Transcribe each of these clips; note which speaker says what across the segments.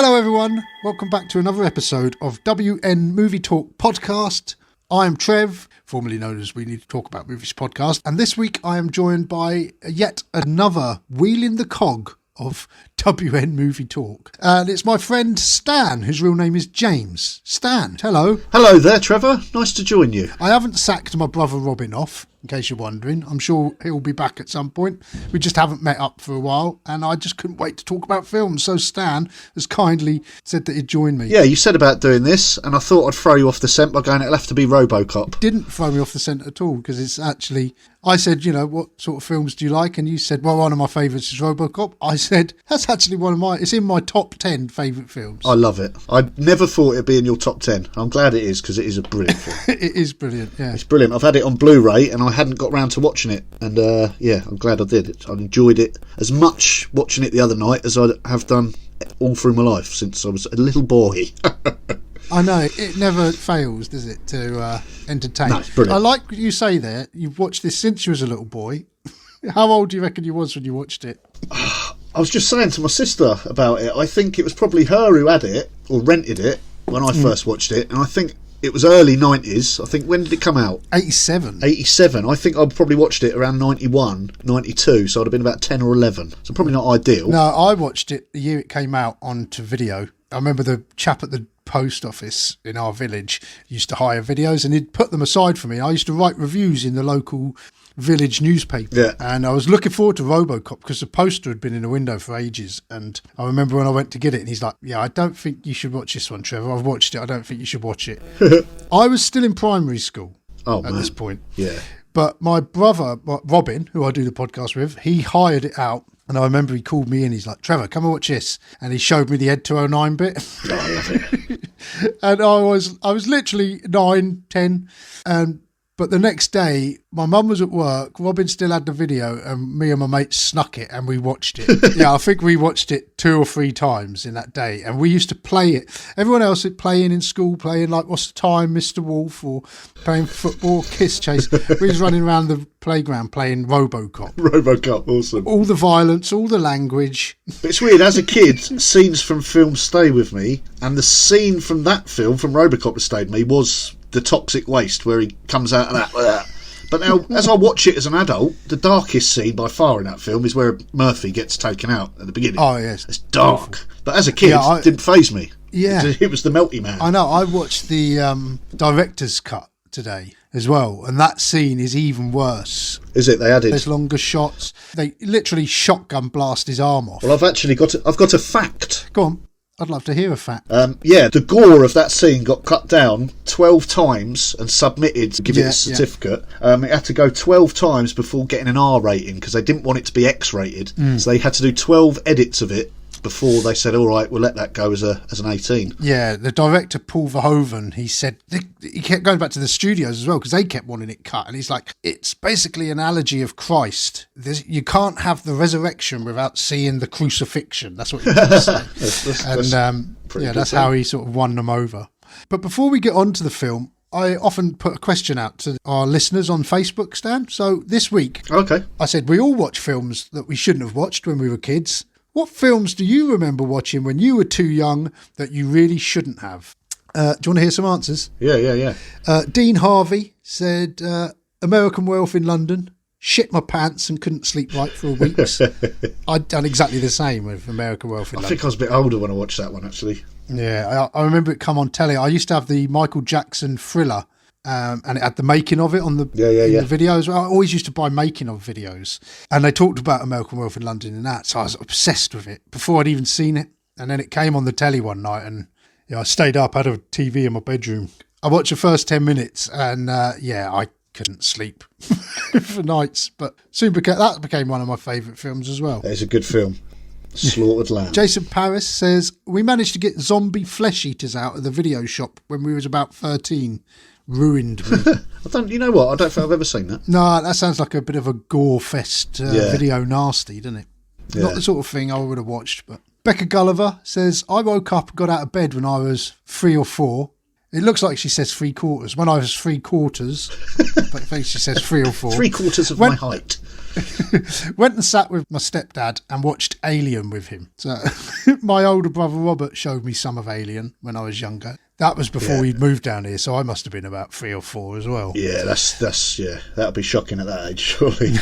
Speaker 1: Hello everyone, welcome back to another episode of WN Movie Talk Podcast. I am Trev, formerly known as We Need to Talk About Movies Podcast, and this week I am joined by yet another wheel in the cog of WN Movie Talk. And it's my friend Stan, whose real name is James. Stan, hello.
Speaker 2: Hello there, Trevor. Nice to join you.
Speaker 1: I haven't sacked my brother Robin off, in case you're wondering. I'm sure he'll be back at some point. We just haven't met up for a while, and I just couldn't wait to talk about films. So Stan has kindly said that he'd join me.
Speaker 2: Yeah, you said about doing this, and I thought I'd throw you off the scent by going, it'll have to be Robocop.
Speaker 1: Didn't throw me off the scent at all, because it's actually... I said, what sort of films do you like? And you said, well, one of my favourites is Robocop. I said, that's actually it's in my top 10 favourite films.
Speaker 2: I love it. I never thought it'd be in your top 10. I'm glad it is, because it is a brilliant film.
Speaker 1: It is brilliant, yeah.
Speaker 2: It's brilliant. I've had it on Blu-ray, and I hadn't got round to watching it. And, I'm glad I did it. I enjoyed it as much watching it the other night as I have done all through my life since I was a little boy.
Speaker 1: I know, it never fails, does it, to entertain.
Speaker 2: No, it's brilliant.
Speaker 1: I like what you say there. You've watched this since you was a little boy. How old do you reckon you was when you watched it?
Speaker 2: I was just saying to my sister about it. I think it was probably her who had it, or rented it, when I first watched it. And I think it was early 90s. I think, when did it come out?
Speaker 1: 87.
Speaker 2: 87. I think I probably watched it around 91, 92, so I'd have been about 10 or 11. So probably not ideal.
Speaker 1: No, I watched it the year it came out onto video. I remember the chap at the post office in our village used to hire videos, and he'd put them aside for me. I used to write reviews in the local village newspaper, and I was looking forward to Robocop because the poster had been in the window for ages. And I remember when I went to get it, and he's like, yeah, I don't think you should watch this one, Trevor. I've watched it. I don't think you should watch it. I was still in primary school at this point.
Speaker 2: Yeah.
Speaker 1: But my brother, Robin, who I do the podcast with, he hired it out. And I remember he called me in, he's like, Trevor, come and watch this. And he showed me the Ed 209 bit.
Speaker 2: Oh, I love it.
Speaker 1: And I was literally 9, 10. But the next day, my mum was at work, Robin still had the video, and me and my mate snuck it and we watched it. Yeah, I think we watched it 2 or 3 times in that day. And we used to play it. Everyone else was playing in school, playing like What's the Time, Mr. Wolf, or playing football, Kiss Chase. We was running around the playground playing Robocop.
Speaker 2: Robocop, awesome.
Speaker 1: All the violence, all the language.
Speaker 2: But it's weird, as a kid, scenes from films stay with me, and the scene from that film, from Robocop, that stayed with me was the toxic waste, where he comes out of that. But now, as I watch it as an adult, the darkest scene by far in that film is where Murphy gets taken out at the beginning.
Speaker 1: Oh, yes.
Speaker 2: It's dark. Awful. But as a kid, it didn't faze me.
Speaker 1: Yeah.
Speaker 2: It was the Melty Man.
Speaker 1: I know. I watched the director's cut today as well, and that scene is even worse.
Speaker 2: Is it? They added.
Speaker 1: There's longer shots. They literally shotgun blast his arm off.
Speaker 2: Well, I've got a fact.
Speaker 1: Go on. I'd love to hear a fact.
Speaker 2: The gore of that scene got cut down 12 times and submitted to give it a certificate. It had to go 12 times before getting an R rating because they didn't want it to be X-rated. So they had to do 12 edits of it before they said, all right, we'll let that go as an 18.
Speaker 1: Yeah, the director, Paul Verhoeven, he said, he kept going back to the studios as well because they kept wanting it cut. And he's like, it's basically an analogy of Christ. You can't have the resurrection without seeing the crucifixion. That's what he said. That's how he sort of won them over. But before we get on to the film, I often put a question out to our listeners on Facebook, Stan. So this week, I said, we all watch films that we shouldn't have watched when we were kids. What films do you remember watching when you were too young that you really shouldn't have? Do you want to hear some answers?
Speaker 2: Yeah.
Speaker 1: Dean Harvey said, American Wealth in London. Shit my pants and couldn't sleep right for weeks. I'd done exactly the same with American Wealth in London.
Speaker 2: I think I was a bit older when I watched that one, actually.
Speaker 1: Yeah, I remember it come on telly. I used to have the Michael Jackson Thriller, and it had the making of it on the the videos. I always used to buy making of videos, and they talked about American Wealth in London and that, so I was obsessed with it before I'd even seen it. And then it came on the telly one night, and I stayed up, had a TV in my bedroom. I watched the first 10 minutes, and I couldn't sleep for nights. But that became one of my favourite films as well.
Speaker 2: It's a good film. Slaughtered Lamb.
Speaker 1: Jason Paris says, we managed to get zombie flesh eaters out of the video shop when we was about 13. Ruined me.
Speaker 2: You know what? I don't think I've ever seen that.
Speaker 1: No, that sounds like a bit of a gore fest video nasty, doesn't it?
Speaker 2: Yeah.
Speaker 1: Not the sort of thing I would have watched. But Becca Gulliver says, I woke up and got out of bed when I was 3 or 4. It looks like she says 3/4. When I was 3/4, but I think she says 3 or 4.
Speaker 2: 3/4 of my height.
Speaker 1: Went and sat with my stepdad and watched Alien with him. So my older brother Robert showed me some of Alien when I was younger. That was before we'd moved down here, so I must have been about 3 or 4 as well.
Speaker 2: Yeah, that's that'd be shocking at that age, surely.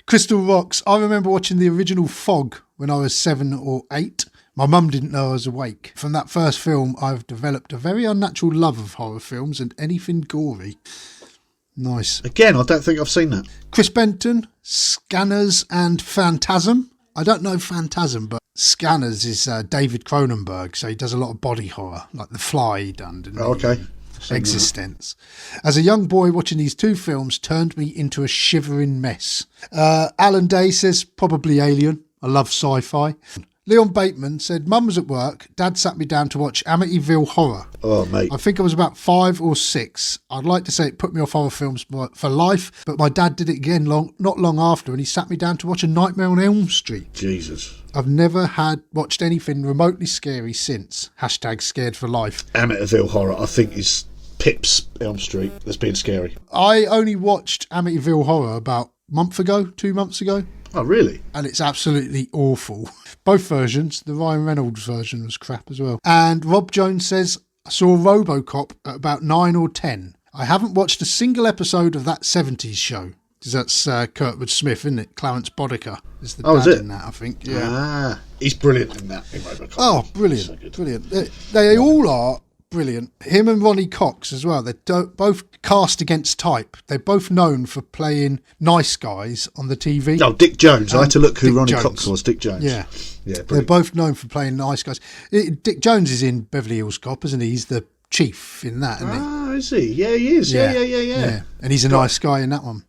Speaker 1: Crystal Rocks. I remember watching the original Fog when I was 7 or 8. My mum didn't know I was awake. From that first film, I've developed a very unnatural love of horror films and anything gory. Nice.
Speaker 2: Again, I don't think I've seen that.
Speaker 1: Chris Benton, Scanners and Phantasm. I don't know Phantasm, but Scanners is David Cronenberg, so he does a lot of body horror, like The Fly he done, didn't he?
Speaker 2: Oh, okay.
Speaker 1: Existence. As a young boy, watching these 2 films turned me into a shivering mess. Alan Day says, probably Alien. I love sci-fi. Leon Bateman said, Mum was at work. Dad sat me down to watch Amityville Horror.
Speaker 2: Oh, mate.
Speaker 1: I think I was about 5 or 6. I'd like to say it put me off horror films for life, but my dad did it again not long after, and he sat me down to watch A Nightmare on Elm Street.
Speaker 2: Jesus.
Speaker 1: I've never watched anything remotely scary since. # scared for life.
Speaker 2: Amityville Horror, I think, is Pip's Elm Street that's been scary.
Speaker 1: I only watched Amityville Horror about a month ago, 2 months ago.
Speaker 2: Oh, really?
Speaker 1: And it's absolutely awful. Both versions. The Ryan Reynolds version was crap as well. And Rob Jones says, I saw Robocop at about 9 or 10. I haven't watched a single episode of that 70s show. Because that's Kurtwood Smith, isn't it? Clarence Boddicker is the dad in that, I think. Yeah.
Speaker 2: Ah, he's brilliant in that, in Robocop.
Speaker 1: Oh, brilliant. So brilliant. They all are brilliant. Him and Ronnie Cox as well. They're both cast against type. They're both known for playing nice guys on the TV.
Speaker 2: Oh, Dick Jones. I had to look who Ronnie Cox was. Dick Jones.
Speaker 1: Yeah.
Speaker 2: Yeah, brilliant.
Speaker 1: They're both known for playing nice guys. Dick Jones is in Beverly Hills Cop, isn't he? He's the chief in that, isn't he?
Speaker 2: Ah, is he? Yeah, he is. Yeah.
Speaker 1: And he's a nice guy in that one.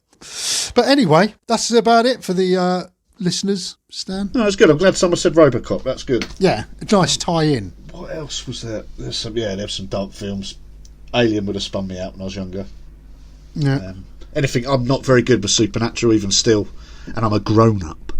Speaker 1: But anyway, that's about it for the listeners, Stan.
Speaker 2: No, that's good. I'm glad someone said Robocop. That's good.
Speaker 1: Yeah, a nice tie-in.
Speaker 2: What else was there? There's some dark films. Alien would have spun me out when I was younger.
Speaker 1: Yeah.
Speaker 2: Anything. I'm not very good with supernatural even still, and I'm a grown-up.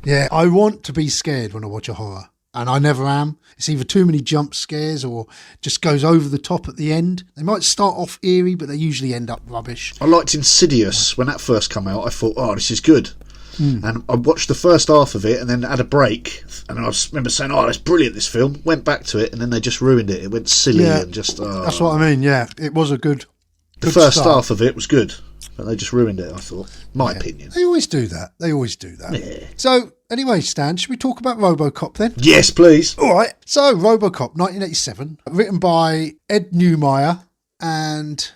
Speaker 1: Yeah, I want to be scared when I watch a horror, and I never am. It's either too many jump scares or just goes over the top at the end. They might start off eerie, but they usually end up rubbish.
Speaker 2: I liked Insidious when that first came out. I thought, oh, this is good. And I watched the first half of it and then had a break, and I remember saying, oh, that's brilliant, this film. Went back to it and then they just ruined it. It went silly and just
Speaker 1: that's what I mean. Yeah, it was a good
Speaker 2: the first half of it was good, but they just ruined it, I thought. My opinion.
Speaker 1: They always do that.
Speaker 2: Yeah.
Speaker 1: So anyway, Stan, should we talk about Robocop then?
Speaker 2: Yes, please.
Speaker 1: All right. So Robocop 1987, written by Ed Neumeier and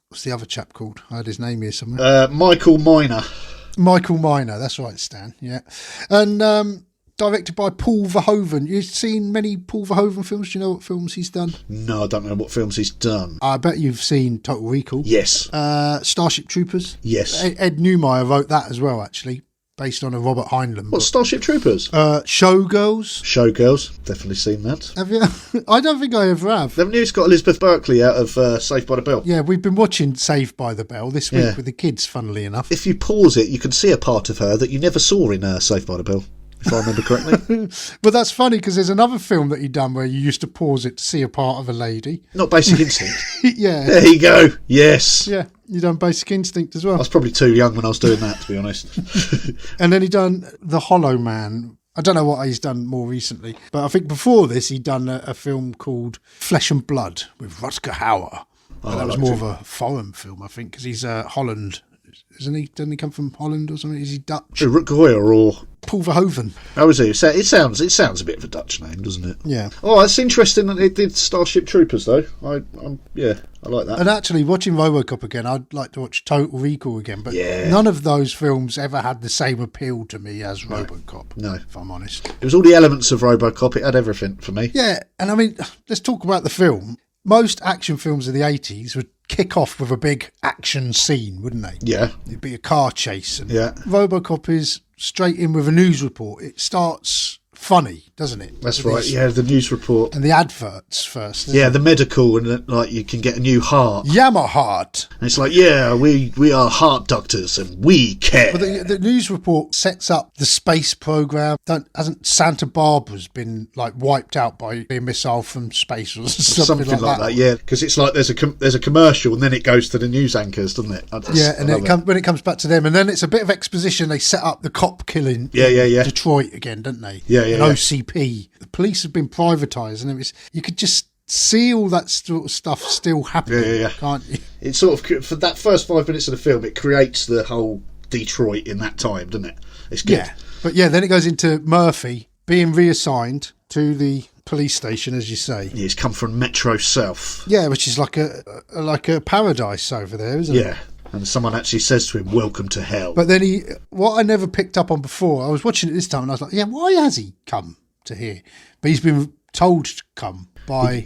Speaker 1: what's the other chap called? I had his name here somewhere.
Speaker 2: Michael Miner.
Speaker 1: Michael Miner, that's right, Stan. Yeah, and directed by Paul Verhoeven. You've seen many Paul Verhoeven films. Do you know what films he's done?
Speaker 2: No, I don't know what films he's done.
Speaker 1: I bet you've seen Total Recall.
Speaker 2: Yes.
Speaker 1: Starship Troopers.
Speaker 2: Yes.
Speaker 1: Ed Neumeier wrote that as well, actually, based on a Robert Heinlein book.
Speaker 2: What, Starship Troopers?
Speaker 1: Showgirls.
Speaker 2: Showgirls. Definitely seen that.
Speaker 1: Have you? I don't think I ever have.
Speaker 2: Haven't you? It's got Elizabeth Berkley out of Saved by the Bell.
Speaker 1: Yeah, we've been watching Saved by the Bell this week with the kids, funnily enough.
Speaker 2: If you pause it, you can see a part of her that you never saw in Saved by the Bell, if I remember correctly.
Speaker 1: But that's funny because there's another film that you've done where you used to pause it to see a part of a lady.
Speaker 2: Not Basic Instinct.
Speaker 1: Yeah.
Speaker 2: There you go. Yes.
Speaker 1: Yeah, you done Basic Instinct as well.
Speaker 2: I was probably too young when I was doing that, to be honest.
Speaker 1: And then he done The Hollow Man. I don't know what he's done more recently, but I think before this he'd done a film called Flesh and Blood with Rutger Hauer.
Speaker 2: Oh,
Speaker 1: that was more of a foreign film, I think, because he's Holland, isn't he? Doesn't he come from Holland or something? Is he Dutch?
Speaker 2: Rutger or
Speaker 1: Paul Verhoeven.
Speaker 2: How is he? It sounds a bit of a Dutch name, doesn't it?
Speaker 1: Yeah.
Speaker 2: Oh, that's interesting that it did Starship Troopers, though. I like that.
Speaker 1: And actually, watching Robocop again, I'd like to watch Total Recall again, but none of those films ever had the same appeal to me as Robocop. No, if I'm honest.
Speaker 2: It was all the elements of Robocop. It had everything for me.
Speaker 1: Yeah, and I mean, let's talk about the film. Most action films of the 80s would kick off with a big action scene, wouldn't they?
Speaker 2: Yeah.
Speaker 1: It'd be a car chase. And
Speaker 2: yeah.
Speaker 1: Robocop is straight in with a news report. It starts funny, doesn't it?
Speaker 2: That's right. Yeah, the news report.
Speaker 1: And the adverts first.
Speaker 2: Yeah, the medical, and like you can get a new heart.
Speaker 1: Yammer heart.
Speaker 2: And it's like, yeah, we are heart doctors and we care.
Speaker 1: But the news report sets up the space program. Hasn't Santa Barbara's been like wiped out by a missile from space or something like that?
Speaker 2: Yeah, because it's like there's a commercial and then it goes to the news anchors, doesn't it?
Speaker 1: When it comes back to them, and then it's a bit of exposition. They set up the cop killing in Detroit again, don't they? OCP. The police have been privatised, and you could just see all that sort of stuff still happening, can't you?
Speaker 2: It's sort of, for that first 5 minutes of the film, it creates the whole Detroit in that time, doesn't it? It's good.
Speaker 1: Yeah, but then it goes into Murphy being reassigned to the police station, as you say.
Speaker 2: Yeah, he's come from Metro South.
Speaker 1: Yeah, which is like a paradise over there, isn't it?
Speaker 2: Yeah. And someone actually says to him, "Welcome to hell."
Speaker 1: But then what I never picked up on before, I was watching it this time and I was like, yeah, why has he come to here? But he's been told to come by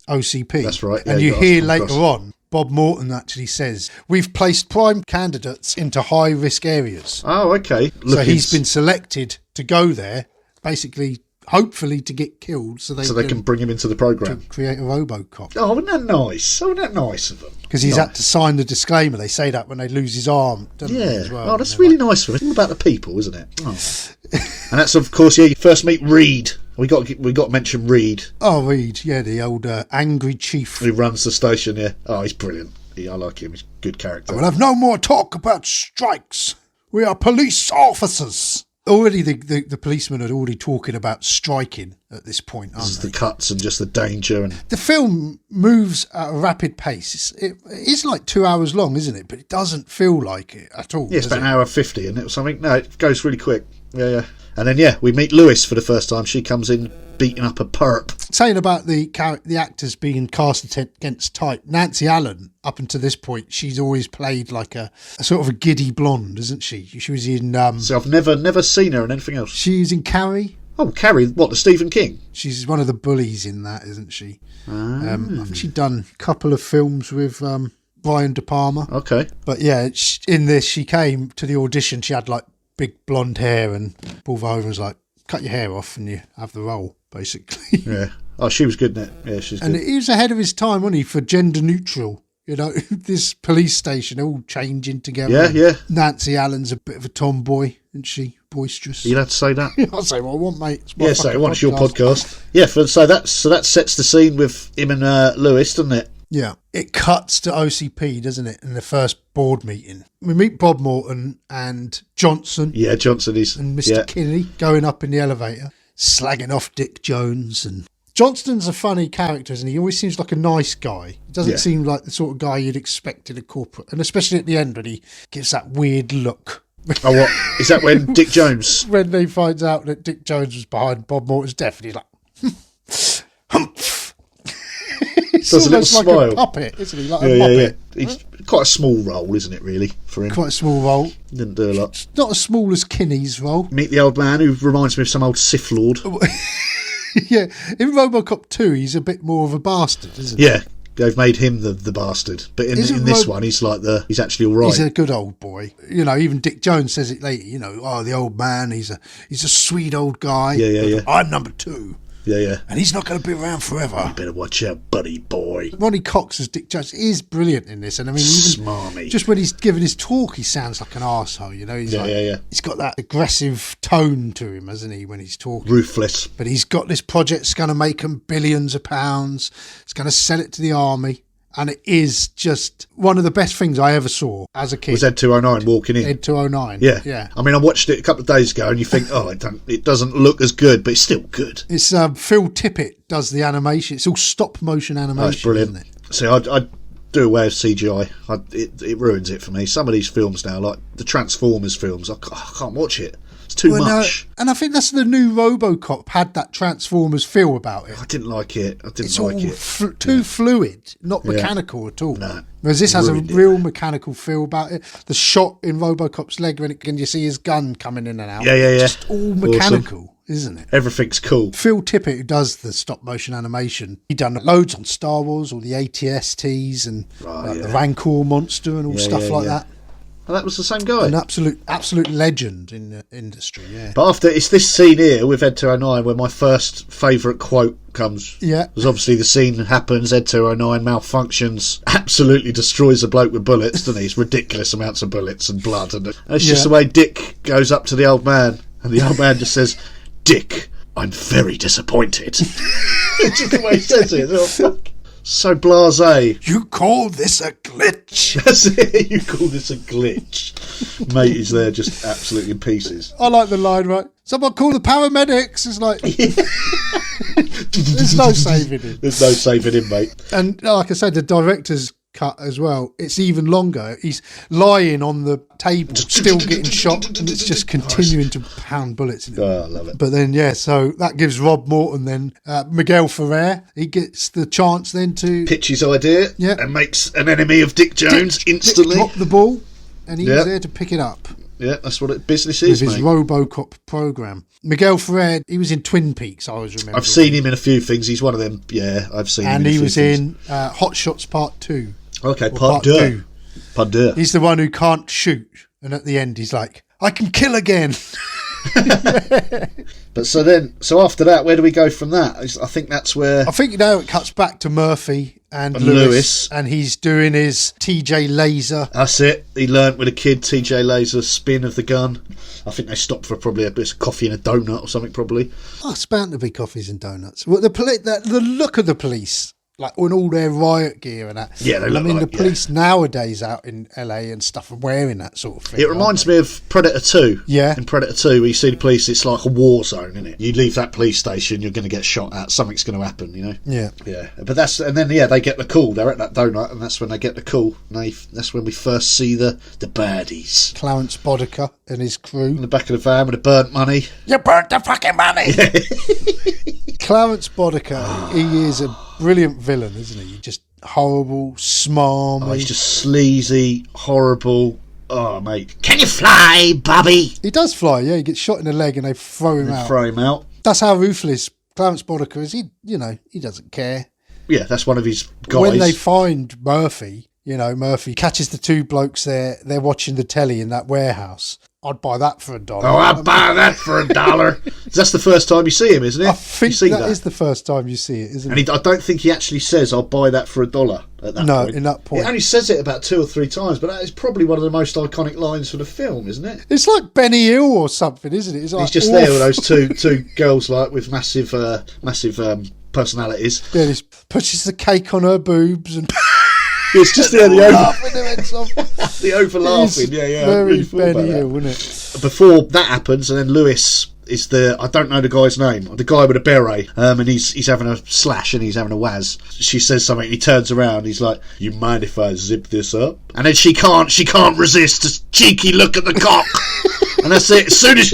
Speaker 1: OCP.
Speaker 2: That's right.
Speaker 1: And you hear later on, Bob Morton actually says, we've placed prime candidates into high-risk areas.
Speaker 2: Oh, okay.
Speaker 1: So he's been selected to go there, basically, hopefully to get killed so they
Speaker 2: can bring him into the programme.
Speaker 1: To create a Robocop.
Speaker 2: Oh, wasn't that nice? Wasn't that nice of them?
Speaker 1: Because he's had to sign the disclaimer. They say that when they lose his arm, don't they, as well?
Speaker 2: Oh, that's really nice of him. It's all about the people, isn't it? Oh. And that's, of course, you first meet Reed. We got to mention Reed.
Speaker 1: Oh, Reed, the old angry chief.
Speaker 2: Who runs the station, Oh, he's brilliant. I like him. He's a good character.
Speaker 1: We'll have no more talk about strikes. We are police officers. Already the policemen are already talking about striking at this point, aren't they?
Speaker 2: This is the cuts and just the danger. And
Speaker 1: the film moves at a rapid pace. It is like 2 hours long, isn't it? But it doesn't feel like it at all.
Speaker 2: Yeah, it's about an hour 50 and it was something. No, it goes really quick. Yeah. And then, we meet Lewis for the first time. She comes in beating up a perp.
Speaker 1: Saying about the actors being cast against type, Nancy Allen, up until this point, she's always played like a sort of a giddy blonde, isn't she? She was in...
Speaker 2: So I've never seen her in anything else.
Speaker 1: She's in Carrie.
Speaker 2: Oh, Carrie, what, the Stephen King?
Speaker 1: She's one of the bullies in that, isn't she? I think she'd done a couple of films with... Brian De Palma.
Speaker 2: Okay.
Speaker 1: But in this, she came to the audition, she had like big blonde hair, and Paul Verhoeven was like, cut your hair off and you have the role, basically.
Speaker 2: Yeah. Oh, she was good in it. Yeah, she's good.
Speaker 1: And he was ahead of his time, wasn't he, for gender neutral? This police station all changing together.
Speaker 2: Yeah.
Speaker 1: Nancy Allen's a bit of a tomboy, isn't she? Boisterous.
Speaker 2: You'd have to say that.
Speaker 1: I'll say what I want, mate.
Speaker 2: Say what I want. It's your podcast. Yeah, so that sets the scene with him and Lewis, doesn't it?
Speaker 1: Yeah. It cuts to OCP, doesn't it, in the first board meeting. We meet Bob Morton and Johnson.
Speaker 2: Yeah, Johnson is.
Speaker 1: And Mr. Kinney going up in the elevator, slagging off Dick Jones. And Johnston's a funny character, isn't he? He always seems like a nice guy. He doesn't seem like the sort of guy you'd expect in a corporate. And especially at the end when he gives that weird look.
Speaker 2: Oh, what? Is that when Dick Jones...
Speaker 1: When they finds out that Dick Jones was behind Bob Morton's death, and he's like... Humph!
Speaker 2: Does a little smile.
Speaker 1: Like a puppet, isn't he? Like a muppet.
Speaker 2: Yeah. He's quite a small role, isn't it, really, for him?
Speaker 1: Quite a small role.
Speaker 2: Didn't do a lot.
Speaker 1: It's not as small as Kinney's role.
Speaker 2: Meet the old man who reminds me of some old Sith Lord.
Speaker 1: Yeah, in Robocop 2, he's a bit more of a bastard, isn't he?
Speaker 2: Yeah, they've made him the bastard. But in this one, he's he's actually all right.
Speaker 1: He's a good old boy. Even Dick Jones says it later, the old man, he's a sweet old guy.
Speaker 2: Yeah.
Speaker 1: I'm number 2.
Speaker 2: Yeah.
Speaker 1: And he's not going to be around forever.
Speaker 2: You better watch out, buddy boy.
Speaker 1: Ronnie Cox as Dick Jones is brilliant in this. And I mean, even
Speaker 2: smarmy.
Speaker 1: Just when he's giving his talk, he sounds like an arsehole, He's got that aggressive tone to him, hasn't he, when he's talking.
Speaker 2: Ruthless.
Speaker 1: But he's got this project that's going to make him billions of pounds. It's going to sell it to the army. And it is just one of the best things I ever saw as a kid.
Speaker 2: Was Ed 209 walking in?
Speaker 1: Ed 209.
Speaker 2: Yeah. I mean, I watched it a couple of days ago and you think, it doesn't look as good, but it's still good.
Speaker 1: It's Phil Tippett does the animation. It's all stop motion animation.
Speaker 2: That's brilliant. Isn't it? See, I do away with CGI. It ruins it for me. Some of these films now, like the Transformers films, I can't watch it. It's too much.
Speaker 1: And I think that's the new Robocop had that Transformers feel about it.
Speaker 2: I didn't like it.
Speaker 1: It's too fluid, not mechanical at all.
Speaker 2: No.
Speaker 1: Whereas this has a real mechanical feel about it. The shot in Robocop's leg when you see his gun coming in and out.
Speaker 2: Yeah.
Speaker 1: Just all mechanical, isn't it?
Speaker 2: Everything's cool.
Speaker 1: Phil Tippett, who does the stop motion animation, he done loads on Star Wars, all the ATSTs and the Rancor monster and all stuff like that.
Speaker 2: And that was the same guy.
Speaker 1: An absolute legend in the industry, yeah.
Speaker 2: But after, it's this scene here with Ed 209 where my first favourite quote comes.
Speaker 1: Yeah.
Speaker 2: Because obviously the scene happens, Ed 209 malfunctions, absolutely destroys the bloke with bullets, doesn't he? It's ridiculous amounts of bullets and blood. And it's just the way Dick goes up to the old man, and the old man just says, "Dick, I'm very disappointed." It's just the way he says it. Oh, fuck. So blasé.
Speaker 1: You call this a glitch?
Speaker 2: That's it. You call this a glitch. Mate is there just absolutely in pieces.
Speaker 1: I like the line, right? Someone call the paramedics. It's like... There's no saving him.
Speaker 2: There's no saving him, mate.
Speaker 1: And like I said, the director's cut as well, it's even longer. He's lying on the table, still getting shot, and it's just continuing to pound bullets in him.
Speaker 2: Oh, I love it.
Speaker 1: But then, so that gives Rob Morton then, Miguelle Ferrer, he gets the chance then to...
Speaker 2: pitch his idea and makes an enemy of Dick Jones instantly.
Speaker 1: Dick dropped the ball, and he was there to pick it up.
Speaker 2: Yeah, that's what business is,
Speaker 1: with his
Speaker 2: mate.
Speaker 1: Robocop program. Miguelle Ferrer, he was in Twin Peaks, I always remember.
Speaker 2: I've seen him in a few things. He's one of them. Yeah, I've seen him in a few things.
Speaker 1: And he was in Hot Shots Part 2.
Speaker 2: Okay, Part 2. Part 2.
Speaker 1: He's the one who can't shoot. And at the end, he's like, I can kill again.
Speaker 2: But so after that, where do we go from that? I think that's where...
Speaker 1: I think now it cuts back to Murphy and Lewis. And he's doing his TJ laser.
Speaker 2: That's it. He learnt with a kid, TJ laser, spin of the gun. I think they stopped for probably a bit of coffee and a donut or something, probably.
Speaker 1: Oh, it's bound to be coffees and donuts. Well, the look of the police... like on all their riot gear and that.
Speaker 2: Yeah, they look
Speaker 1: the police nowadays out in LA and stuff are wearing that sort of thing.
Speaker 2: It reminds me of Predator 2.
Speaker 1: Yeah.
Speaker 2: In Predator 2, where you see the police, it's like a war zone, isn't it? You leave that police station, you're going to get shot at. Something's going to happen, you know?
Speaker 1: Yeah.
Speaker 2: Yeah. But then they get the call. They're at that donut, and that's when they get the call. And that's when we first see the baddies.
Speaker 1: Clarence Boddicker and his crew.
Speaker 2: In the back of the van with the burnt money.
Speaker 1: You burnt the fucking money! Clarence Boddicker, he is a brilliant villain, isn't he? Just horrible, smarmy.
Speaker 2: Oh, he's just sleazy, horrible. Oh, mate. Can you fly, Bobby?
Speaker 1: He does fly, yeah. He gets shot in the leg and they throw him out. That's how ruthless Clarence Boddicker is. He doesn't care.
Speaker 2: Yeah, that's one of his guys.
Speaker 1: When they find Murphy, Murphy catches the two blokes there. They're watching the telly in that warehouse. I'd buy that for $1.
Speaker 2: Oh, I'd buy that for $1. That's the first time you see him, isn't it?
Speaker 1: I think that is the first time you see it, isn't it?
Speaker 2: And I don't think he actually says, I'll buy that for $1 at that point.
Speaker 1: No, in that point.
Speaker 2: He only says it about 2 or 3 times, but that is probably one of the most iconic lines for the film, isn't it?
Speaker 1: It's like Benny Hill or something, isn't it? It's like,
Speaker 2: he's just there with those two girls like with massive personalities.
Speaker 1: Yeah, he pushes the cake on her boobs and...
Speaker 2: It's just the over laughing. Yeah.
Speaker 1: Very Benny Hill, isn't it?
Speaker 2: Before that happens, and then Lewis is I don't know the guy's name, the guy with a beret, and he's having a slash and he's having a waz. She says something, he turns around, he's like, "You mind if I zip this up?" And then she can't resist a cheeky look at the cock. And that's it. As soon as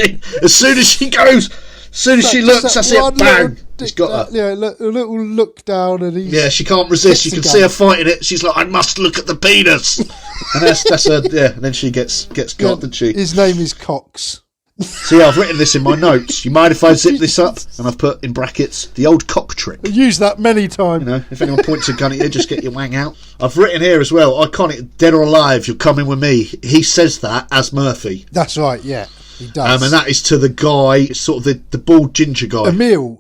Speaker 2: she looks, that's it, bang. He's got her.
Speaker 1: Yeah, a little look down, and he's...
Speaker 2: Yeah, she can't resist. You can see her fighting it. She's like, "I must look at the penis." And that's her. Yeah, and then she gets got, doesn't she?
Speaker 1: His name is Cox.
Speaker 2: See, I've written this in my notes. You mind if I zip this up? And I've put in brackets the old cock trick.
Speaker 1: I've used that many times.
Speaker 2: If anyone points a gun at you, just get your wang out. I've written here as well, iconic, "Dead or alive, you're coming with me." He says that as Murphy.
Speaker 1: That's right, yeah. He does.
Speaker 2: And that is to the guy, sort of the bald ginger guy.
Speaker 1: Emil,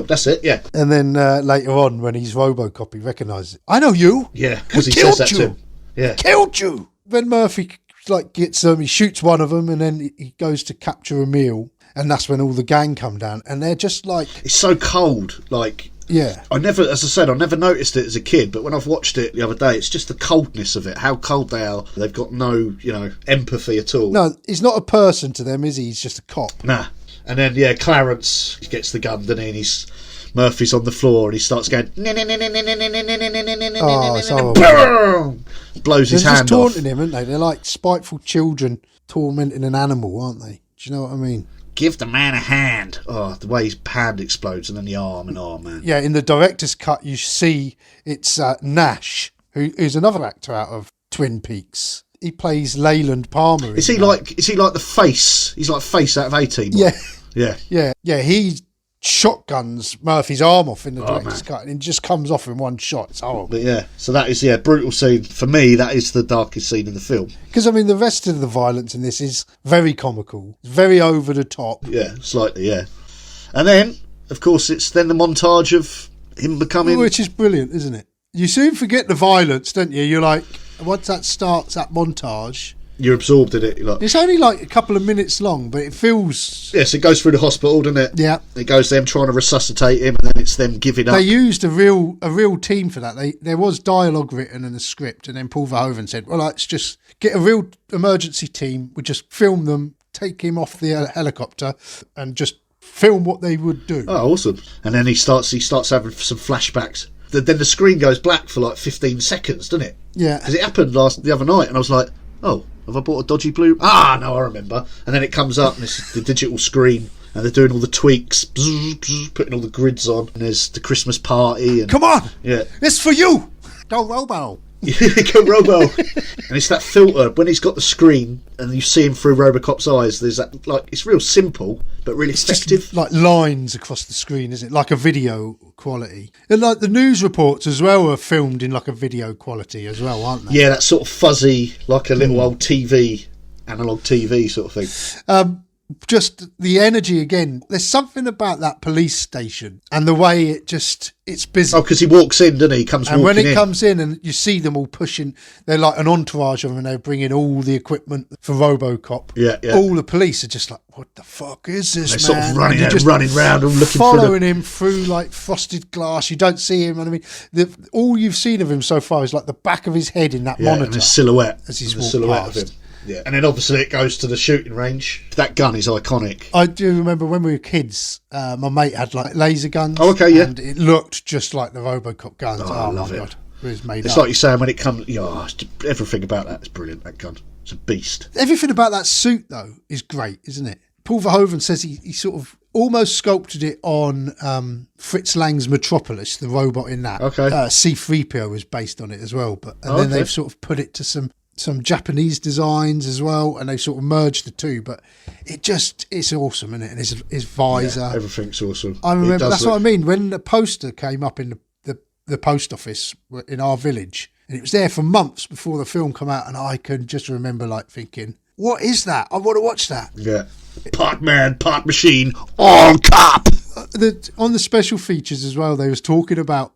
Speaker 2: that's it, yeah.
Speaker 1: And then later on, when he's Robocop, he recognises it. "I know you."
Speaker 2: Yeah, because he says that to him. Yeah.
Speaker 1: "Killed you." Then Murphy gets them, he shoots one of them, and then he goes to capture Emil. And that's when all the gang come down. And they're just like...
Speaker 2: It's so cold, like...
Speaker 1: Yeah.
Speaker 2: I never noticed it as a kid, but when I've watched it the other day, it's just the coldness of it, how cold they are. They've got no, empathy at all.
Speaker 1: No, he's not a person to them, is he? He's just a cop.
Speaker 2: Nah. And then, Clarence gets the gun, doesn't he? And Murphy's on the floor and he starts going...
Speaker 1: Oh, it's horrible.
Speaker 2: Blows his hand off.
Speaker 1: They're just taunting him, aren't they? They're like spiteful children tormenting an animal, aren't they? Do you know what I mean?
Speaker 2: "Give the man a hand." Oh, the way his hand explodes and then the arm and man.
Speaker 1: Yeah, in the director's cut, you see it's Nash, who's another actor out of Twin Peaks. He plays Leyland Palmer.
Speaker 2: Is he like the face? He's like face out of 18.
Speaker 1: Yeah.
Speaker 2: Yeah.
Speaker 1: Yeah. He shotguns Murphy's arm off in the director's cut, and it just comes off in one shot. It's horrible.
Speaker 2: But yeah, so that is brutal scene. For me, that is the darkest scene in the film.
Speaker 1: Because I mean, the rest of the violence in this is very comical, very over the top.
Speaker 2: Yeah, slightly, yeah. And then, of course, it's then the montage of him becoming...
Speaker 1: Which is brilliant, isn't it? You soon forget the violence, don't you? You're like, once that starts, that montage...
Speaker 2: You're absorbed in it. Like,
Speaker 1: it's only like a couple of minutes long, but it feels...
Speaker 2: Yes, it goes through the hospital, doesn't it?
Speaker 1: Yeah.
Speaker 2: It goes them trying to resuscitate him, and then it's them giving up.
Speaker 1: They used a real team for that. There was dialogue written and a script, and then Paul Verhoeven said, well, let's just get a real emergency team. We just film them, take him off the helicopter, and just film what they would do.
Speaker 2: Oh, awesome. And then he starts having some flashbacks. Then the screen goes black for like 15 seconds, doesn't it?
Speaker 1: Yeah.
Speaker 2: Because it happened the other night, and I was like, oh, have I bought a dodgy blue? Ah, no, I remember. And then it comes up, and it's the digital screen, and they're doing all the tweaks, putting all the grids on, and there's the Christmas party. And,
Speaker 1: come on!
Speaker 2: Yeah.
Speaker 1: It's for you! Go Robo!
Speaker 2: Go Robo! And it's that filter, when he's got the screen, and you see him through Robocop's eyes, there's that, like, it's real simple, but really effective.
Speaker 1: Just like lines across the screen, isn't it? Like a video quality. And like the news reports as well are filmed in like a video quality as well, aren't they?
Speaker 2: Yeah, that sort of fuzzy, like a little old TV, analog TV sort of thing.
Speaker 1: Just the energy again. There's something about that police station and the way it's busy.
Speaker 2: Oh, because he walks in, doesn't he? He comes
Speaker 1: and
Speaker 2: walking in.
Speaker 1: when it comes in and you see them all pushing, they're like an entourage of them, and they're bringing all the equipment for Robocop.
Speaker 2: Yeah, yeah.
Speaker 1: All the police are just like, what the fuck is this,
Speaker 2: they're
Speaker 1: man?
Speaker 2: sort of running around and looking
Speaker 1: following him through like frosted glass. You don't see him, and I mean, all you've seen of him so far is like the back of his head in that monitor,
Speaker 2: and his silhouette
Speaker 1: as he's
Speaker 2: the
Speaker 1: walked
Speaker 2: silhouette
Speaker 1: past.
Speaker 2: of him. Yeah, and then obviously it goes to the shooting range. That gun is iconic.
Speaker 1: I do remember when we were kids, my mate had like laser guns.
Speaker 2: Oh, okay, yeah.
Speaker 1: And it looked just like the Robocop guns.
Speaker 2: Oh, I love it.
Speaker 1: God. It was made
Speaker 2: It's
Speaker 1: up.
Speaker 2: like you're saying, when it comes... everything about that is brilliant, that gun. It's a beast.
Speaker 1: Everything about that suit, though, is great, isn't it? Paul Verhoeven says he sort of almost sculpted it on Fritz Lang's Metropolis, the robot in that.
Speaker 2: Okay.
Speaker 1: C-3PO was based on it as well. Then they've sort of put it to some Japanese designs as well, and they sort of merged the two, but it's awesome, isn't it? And his visor,
Speaker 2: Everything's awesome.
Speaker 1: I remember that's what I mean when the poster came up in the post office in our village, and it was there for months before the film came out, and I can just remember like thinking, what is that? I want to watch that.
Speaker 2: Yeah. Part man, part machine, all cop.
Speaker 1: On the special features as well, they was talking about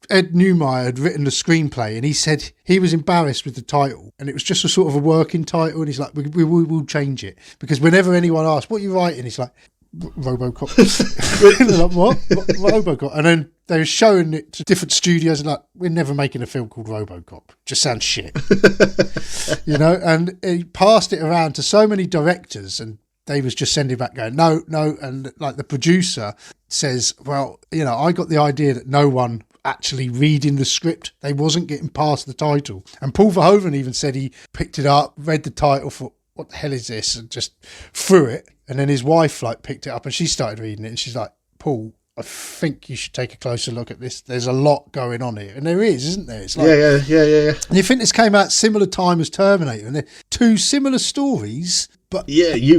Speaker 1: Ed Neumeier had written the screenplay, and he said he was embarrassed with the title, and it was just a sort of a working title, and he's like, we will change it, because whenever anyone asks, what are you writing? He's like, Robocop. And they're like, what? Robocop. And then they were showing it to different studios, and like, we're never making a film called Robocop. Just sounds shit. And he passed it around to so many directors, and they was just sending back going, no. And like the producer says, well, I got the idea that no one actually reading the script, they wasn't getting past the title. And Paul Verhoeven even said he picked it up, read the title, thought, what the hell is this, and just threw it. And then his wife picked it up, and she started reading it, and she's like, Paul, I think you should take a closer look at this. There's a lot going on here, and there is, isn't there? It's like,
Speaker 2: yeah.
Speaker 1: And you think this came out similar time as Terminator, and they're two similar stories, but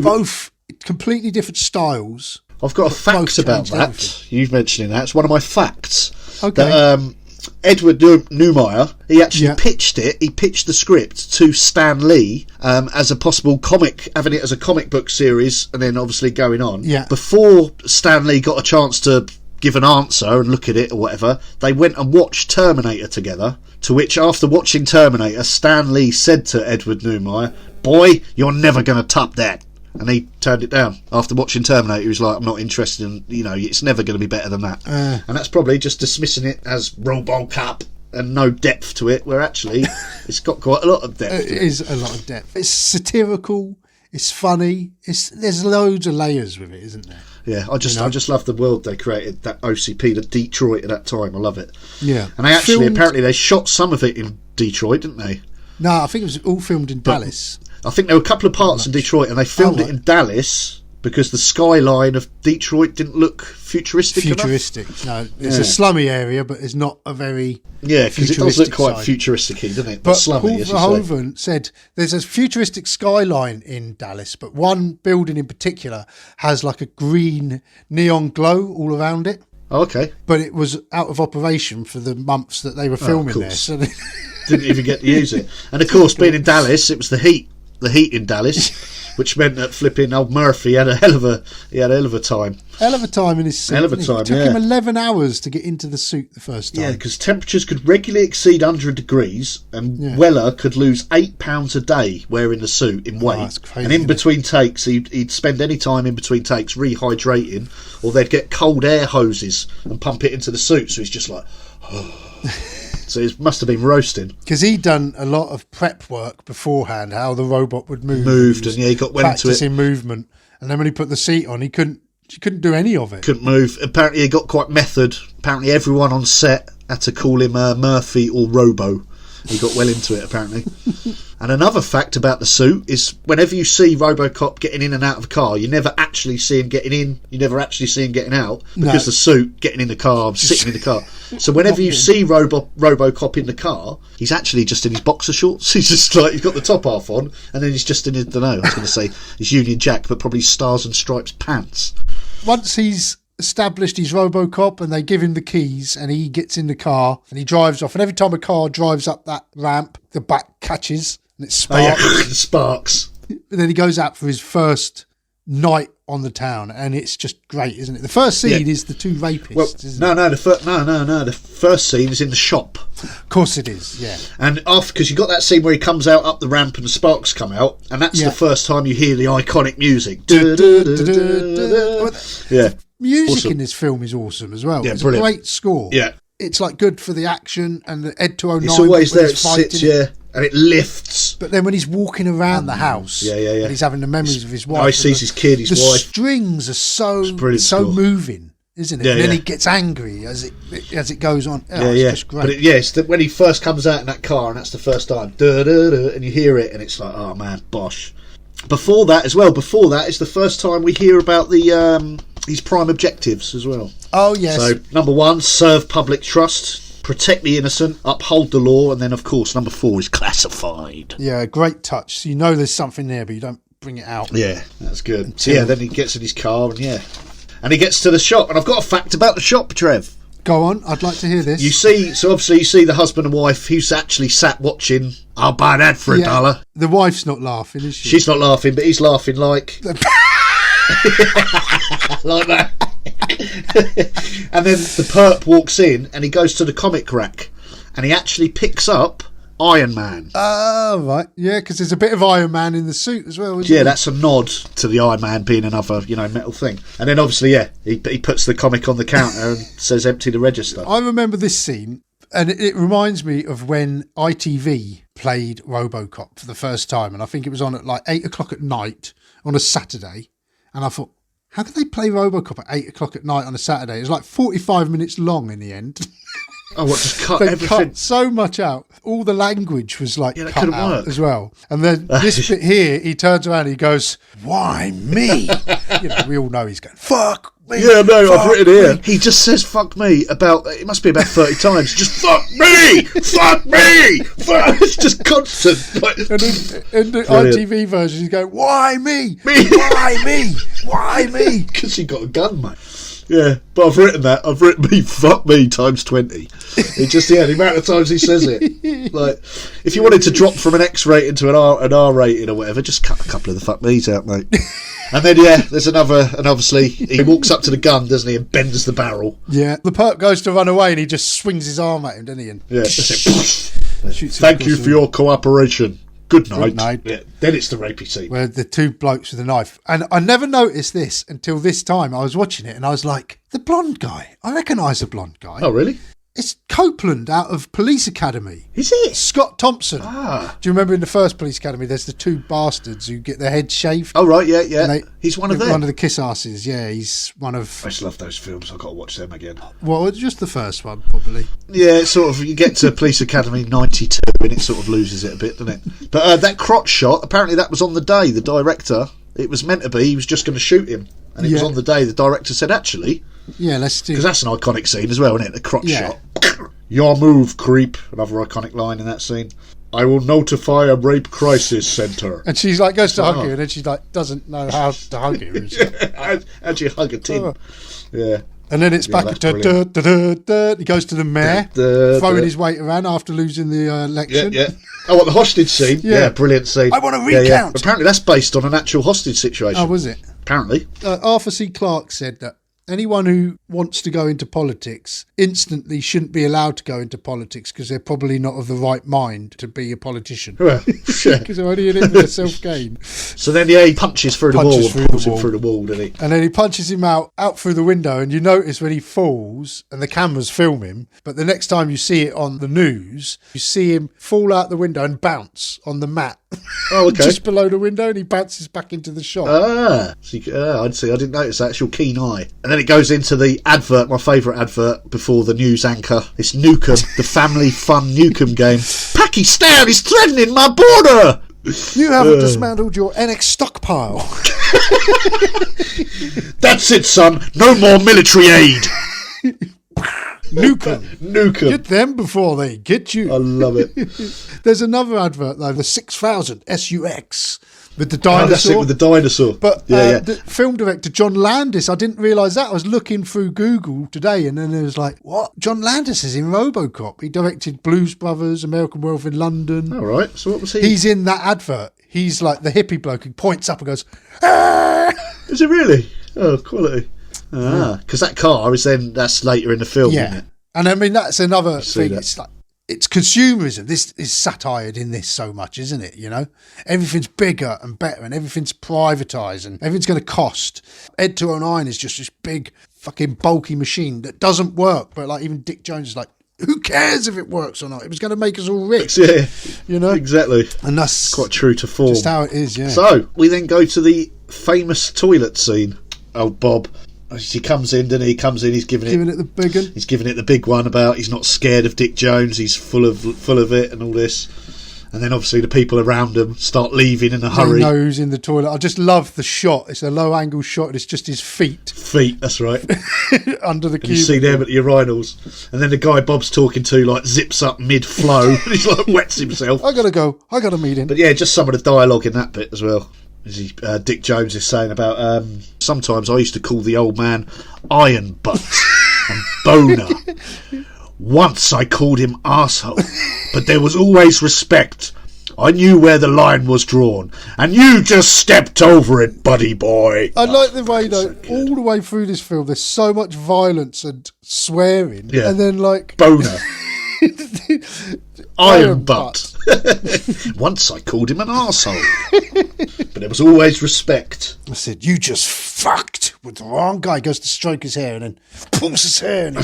Speaker 1: both completely different styles.
Speaker 2: I've got a fact about that. Everything. You've mentioning that. It's one of my facts.
Speaker 1: Okay.
Speaker 2: That, Edward Neumeier, he actually pitched it. He pitched the script to Stan Lee as a possible comic, having it as a comic book series, and then obviously going on.
Speaker 1: Yeah.
Speaker 2: Before Stan Lee got a chance to give an answer and look at it or whatever, they went and watched Terminator together. To which, after watching Terminator, Stan Lee said to Edward Neumeier, "Boy, you're never going to top that." And he turned it down. After watching Terminator, he was like, I'm not interested in, it's never going to be better than that. And that's probably just dismissing it as Robocop and no depth to it, where actually it's got quite a lot of depth.
Speaker 1: It is a lot of depth. It's satirical, it's funny, there's loads of layers with it, isn't there?
Speaker 2: Yeah, I just love the world they created, that OCP, the Detroit at that time. I love it.
Speaker 1: Yeah.
Speaker 2: And apparently they shot some of it in Detroit, didn't they?
Speaker 1: No, I think it was all filmed in Dallas.
Speaker 2: I think there were a couple of parts in Detroit, and they filmed it in Dallas, because the skyline of Detroit didn't look futuristic enough.
Speaker 1: No, it's a slummy area, but it's not a very
Speaker 2: because it does look quite
Speaker 1: side.
Speaker 2: futuristic-y, doesn't it?
Speaker 1: But
Speaker 2: slummy,
Speaker 1: Paul Verhoeven said there's a futuristic skyline in Dallas, but one building in particular has like a green neon glow all around it.
Speaker 2: Oh, okay.
Speaker 1: But it was out of operation for the months that they were filming there. So
Speaker 2: didn't even get to use it. And of course, being in Dallas, it was the heat in Dallas, which meant that flipping old Murphy had a hell of a time.
Speaker 1: Hell of a time in his suit.
Speaker 2: Hell of a time,
Speaker 1: It took him 11 hours to get into the suit the first time.
Speaker 2: Yeah, because temperatures could regularly exceed 100 degrees, and Weller could lose 8 pounds a day wearing the suit in weight.
Speaker 1: That's crazy,
Speaker 2: and in between takes, he'd spend any time in between takes rehydrating, or they'd get cold air hoses and pump it into the suit. So he's just like, so it must have been roasting.
Speaker 1: Because he'd done a lot of prep work beforehand, how the robot would move.
Speaker 2: He got went into it.
Speaker 1: Practicing movement. And then when he put the seat on, he couldn't do any of it.
Speaker 2: Couldn't move. Apparently he got quite method. Apparently everyone on set had to call him Murphy or Robo. He got well into it, apparently. And another fact about the suit is whenever you see Robocop getting in and out of a car, you never actually see him getting in, you never actually see him getting out, because the suit getting in the car, sitting in the car. So whenever you see Robocop in the car, he's actually just in his boxer shorts. He's just like, he's got the top half on, and then he's just in his, I was going to say his Union Jack, but probably Stars and Stripes pants.
Speaker 1: Once he's established he's Robocop and they give him the keys and he gets in the car and he drives off, and every time a car drives up that ramp, the back catches and it sparks.
Speaker 2: It sparks.
Speaker 1: And then he goes out for his first night on the town, and it's just great, isn't it? The first scene is the two rapists.
Speaker 2: The first scene is in the shop.
Speaker 1: Of course it is, yeah.
Speaker 2: And after, because you got that scene where he comes out up the ramp and the sparks come out, and that's the first time you hear the iconic music. Yeah.
Speaker 1: Music in this film is awesome as well. It's
Speaker 2: brilliant.
Speaker 1: A great score.
Speaker 2: Yeah.
Speaker 1: It's like good for the action, and the Ed 209.
Speaker 2: It's always there, it sits, and it lifts.
Speaker 1: But then when he's walking around the house, and he's having the memories of his wife.
Speaker 2: He sees his kid, his wife.
Speaker 1: The strings are so moving, isn't it? And then he gets angry as it goes on. It's just great.
Speaker 2: But it's when he first comes out in that car, and that's the first time, and you hear it, and it's like, oh man, bosh. Before that is the first time we hear about his prime objectives as well.
Speaker 1: Oh yes.
Speaker 2: So number 1, serve public trust, protect the innocent, uphold the law, and then of course number 4 is classified.
Speaker 1: Yeah, great touch. So you know there's something there, but you don't bring it out.
Speaker 2: Yeah, that's good. Then he gets in his car and he gets to the shop, and I've got a fact about the shop, Trev.
Speaker 1: Go on, I'd like to hear this.
Speaker 2: Obviously you see the husband and wife who's actually sat watching. I'll buy that for $1.
Speaker 1: The wife's not laughing, is she?
Speaker 2: She's not laughing, but he's laughing like like that. And then the perp walks in and he goes to the comic rack and he actually picks up Iron Man.
Speaker 1: Oh, right. Yeah, because there's a bit of Iron Man in the suit as well, isn't there?
Speaker 2: That's a nod to the Iron Man being another, metal thing. And then obviously, he puts the comic on the counter and says empty the register.
Speaker 1: I remember this scene, and it reminds me of when ITV played Robocop for the first time, and I think it was on at like 8 o'clock at night on a Saturday, and I thought, how could they play Robocop at 8 o'clock at night on a Saturday? It was like 45 minutes long in the end.
Speaker 2: Oh, what, just cut
Speaker 1: they
Speaker 2: everything?
Speaker 1: Cut so much out. All the language was like cut out
Speaker 2: work.
Speaker 1: As well. And then this bit here, he turns around and he goes, why me? We all know he's going, fuck me.
Speaker 2: Yeah, no, I've written here. He just says fuck me it must be about 30 times. Just fuck me! Fuck me! Fuck. It's just constant.
Speaker 1: And in the ITV version, he's going, why me? Why me? Why me?
Speaker 2: Because he got a gun, mate. Yeah, but I've written me, fuck me, times 20. It just, the amount of times he says it. Like, if you wanted to drop from an X rating to an R rating or whatever, just cut a couple of the fuck me's out, mate. And then, there's another, and obviously, he walks up to the gun, doesn't he, and bends the barrel.
Speaker 1: Yeah, the perp goes to run away and he just swings his arm at him, doesn't he? And
Speaker 2: that's it. Thank you for your cooperation. Good night. Yeah, then it's the rapey scene.
Speaker 1: Where the two blokes with a knife. And I never noticed this until this time. I was watching it and I was like, the blonde guy. I recognise the blonde guy.
Speaker 2: Oh, really?
Speaker 1: It's Copeland out of Police Academy.
Speaker 2: Is it?
Speaker 1: Scott Thompson.
Speaker 2: Ah.
Speaker 1: Do you remember in the first Police Academy, there's the two bastards who get their heads shaved?
Speaker 2: Oh, right, yeah. He's one of them.
Speaker 1: One of the kiss asses, yeah. He's one of...
Speaker 2: I just love those films. I've got to watch them again.
Speaker 1: Well, just the first one, probably.
Speaker 2: Yeah, it's sort of, you get to Police Academy 92 and it sort of loses it a bit, doesn't it? But that crotch shot, apparently that was on the day. The director It was meant to be he was just going to shoot him. And it was on the day the director said, actually...
Speaker 1: Yeah, let's do...
Speaker 2: Because that's an iconic scene as well, isn't it? The crotch
Speaker 1: Yeah.
Speaker 2: shot. Your move, creep. Another iconic line in that scene. I will notify a rape crisis centre.
Speaker 1: And she's like, goes to hug you, and then she's like, doesn't know how to hug you.
Speaker 2: How do you hug a tin? Yeah.
Speaker 1: And then it's back at he goes to the mayor, throwing his weight around after losing the election.
Speaker 2: Yeah. Oh, what, the hostage scene? Yeah, brilliant scene.
Speaker 1: I want to recount.
Speaker 2: Yeah. Apparently that's based on an actual hostage situation.
Speaker 1: Oh, was it?
Speaker 2: Apparently.
Speaker 1: Arthur C. Clarke said that anyone who wants to go into politics instantly shouldn't be allowed to go into politics because they're probably not of the right mind to be a politician.
Speaker 2: Well,
Speaker 1: because they're only in it for self-gain.
Speaker 2: So then he punches through the wall and pulls him through the wall, doesn't he?
Speaker 1: And then he punches him out through the window, and you notice when he falls, and the cameras film him, but the next time you see it on the news, you see him fall out the window and bounce on the mat.
Speaker 2: Oh, okay.
Speaker 1: Just below the window, and he bounces back into the shot.
Speaker 2: I'd see. I didn't notice that. Actual keen eye. And then it goes into the advert, my favourite advert before the news anchor. It's Nukem, the family fun Nukem game. Pakistan is threatening my border.
Speaker 1: You haven't dismantled your NX stockpile.
Speaker 2: That's it, son. No more military aid.
Speaker 1: Nukem. Get them before they get you.
Speaker 2: I love it.
Speaker 1: There's another advert though, the 6000 SUX with the dinosaur.
Speaker 2: Oh, that's it, with the dinosaur.
Speaker 1: But the film director John Landis, I didn't realise that. I was looking through Google today, and then it was like, what? John Landis is in Robocop. He directed Blues Brothers, American Werewolf in London.
Speaker 2: All right. So what was he?
Speaker 1: He's in that advert. He's like the hippie bloke who points up and goes, "Ah!"
Speaker 2: Is it really? Oh, quality. Because that car that's later in the film, isn't it?
Speaker 1: And I mean, that's another thing.
Speaker 2: That.
Speaker 1: It's like, it's consumerism. This is satired in this so much, isn't it? You know, everything's bigger and better, and everything's privatised, and everything's going to cost. Ed 209 is just this big fucking bulky machine that doesn't work. But like even Dick Jones is like, who cares if it works or not? It was going to make us all rich.
Speaker 2: Yeah,
Speaker 1: you know,
Speaker 2: exactly.
Speaker 1: And that's
Speaker 2: quite true to form.
Speaker 1: Just how it is. Yeah.
Speaker 2: So we then go to the famous toilet scene. Old Bob. He comes in, doesn't he? He comes in, he's giving it the big one. He's giving it the big one about he's not scared of Dick Jones, he's full of it and all this. And then obviously the people around him start leaving in a hurry.
Speaker 1: He knows in the toilet. I just love the shot. It's a low angle shot and it's just his feet.
Speaker 2: Feet, that's right.
Speaker 1: Under the cubicle.
Speaker 2: You see them at the urinals. And then the guy Bob's talking to like zips up mid-flow and he's like wets himself.
Speaker 1: I gotta go. I gotta meet him.
Speaker 2: But yeah, just some of the dialogue in that bit as well. Dick Jones is saying about sometimes I used to call the old man Iron Butt and Boner. Once I called him arsehole, but there was always respect. I knew where the line was drawn, and you just stepped over it, buddy boy.
Speaker 1: I like the way, though, all the way through this film, there's so much violence and swearing, and then like
Speaker 2: Boner. Iron Butt. Once I called him an arsehole, but there was always respect.
Speaker 1: I said, you just fucked with the wrong guy. Goes to stroke his hair and then pulls his hair. And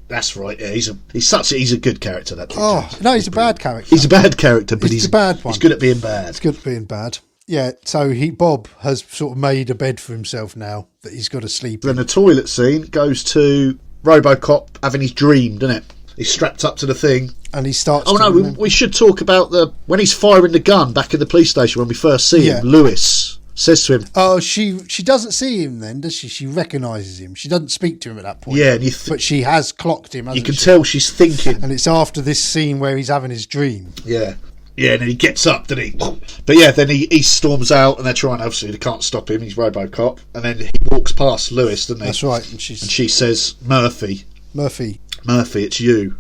Speaker 2: that's right. Yeah, he's a good character. That.
Speaker 1: No, he's a bad character.
Speaker 2: He's a bad character, but he's
Speaker 1: a bad one.
Speaker 2: He's good at being bad.
Speaker 1: He's good at being bad. Yeah. So Bob has sort of made a bed for himself now that he's got to sleep in.
Speaker 2: Then the toilet scene goes to Robocop having his dream, doesn't it? He's strapped up to the thing.
Speaker 1: And he starts
Speaker 2: we should talk about when he's firing the gun back in the police station when we first see him. Lewis says to him...
Speaker 1: Oh, she doesn't see him then, does she? She recognises him. She doesn't speak to him at that point.
Speaker 2: Yeah,
Speaker 1: but she has clocked him,
Speaker 2: you can tell she's thinking.
Speaker 1: And it's after this scene where he's having his dream.
Speaker 2: Yeah. Yeah, and then he gets up, doesn't he? But yeah, then he storms out, and they're trying, obviously, they can't stop him, he's Robocop. And then he walks past Lewis, doesn't he?
Speaker 1: That's right. And
Speaker 2: she says, Murphy, it's you.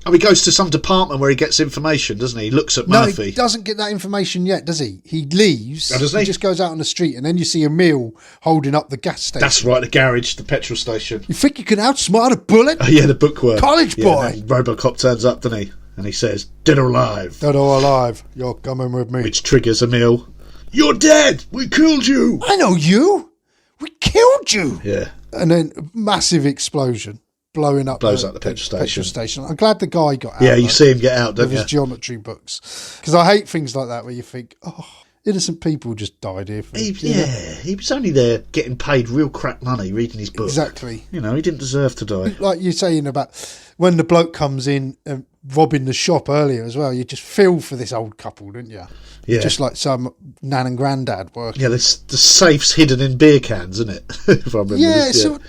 Speaker 2: Oh, he goes to some department where he gets information, doesn't he? He looks at Murphy.
Speaker 1: No, he doesn't get that information yet, does he? He leaves.
Speaker 2: Oh, doesn't he?
Speaker 1: He just goes out on the street, and then you see Emil holding up the gas station.
Speaker 2: That's right, the garage, the petrol station.
Speaker 1: You think you can outsmart a bullet?
Speaker 2: Oh, yeah, the bookworm.
Speaker 1: College boy.
Speaker 2: And Robocop turns up, doesn't he? And he says, dead or alive?
Speaker 1: Dead or alive. You're coming with me.
Speaker 2: Which triggers Emil. You're dead! We killed you!
Speaker 1: I know you! We killed you!
Speaker 2: Yeah.
Speaker 1: And then massive explosion. Blows up the
Speaker 2: petrol station.
Speaker 1: I'm glad the guy got out.
Speaker 2: Yeah, you see him get out, don't you?
Speaker 1: With his geometry books. Because I hate things like that where you think, innocent people just died here.
Speaker 2: He was only there getting paid real crap money reading his book.
Speaker 1: Exactly.
Speaker 2: You know, he didn't deserve to die.
Speaker 1: Like you're saying about when the bloke comes in robbing the shop earlier as well, you just feel for this old couple, didn't you?
Speaker 2: Yeah.
Speaker 1: Just like some nan and granddad working.
Speaker 2: Yeah, the safe's hidden in beer cans, isn't it? If I remember
Speaker 1: Yeah,
Speaker 2: this,
Speaker 1: so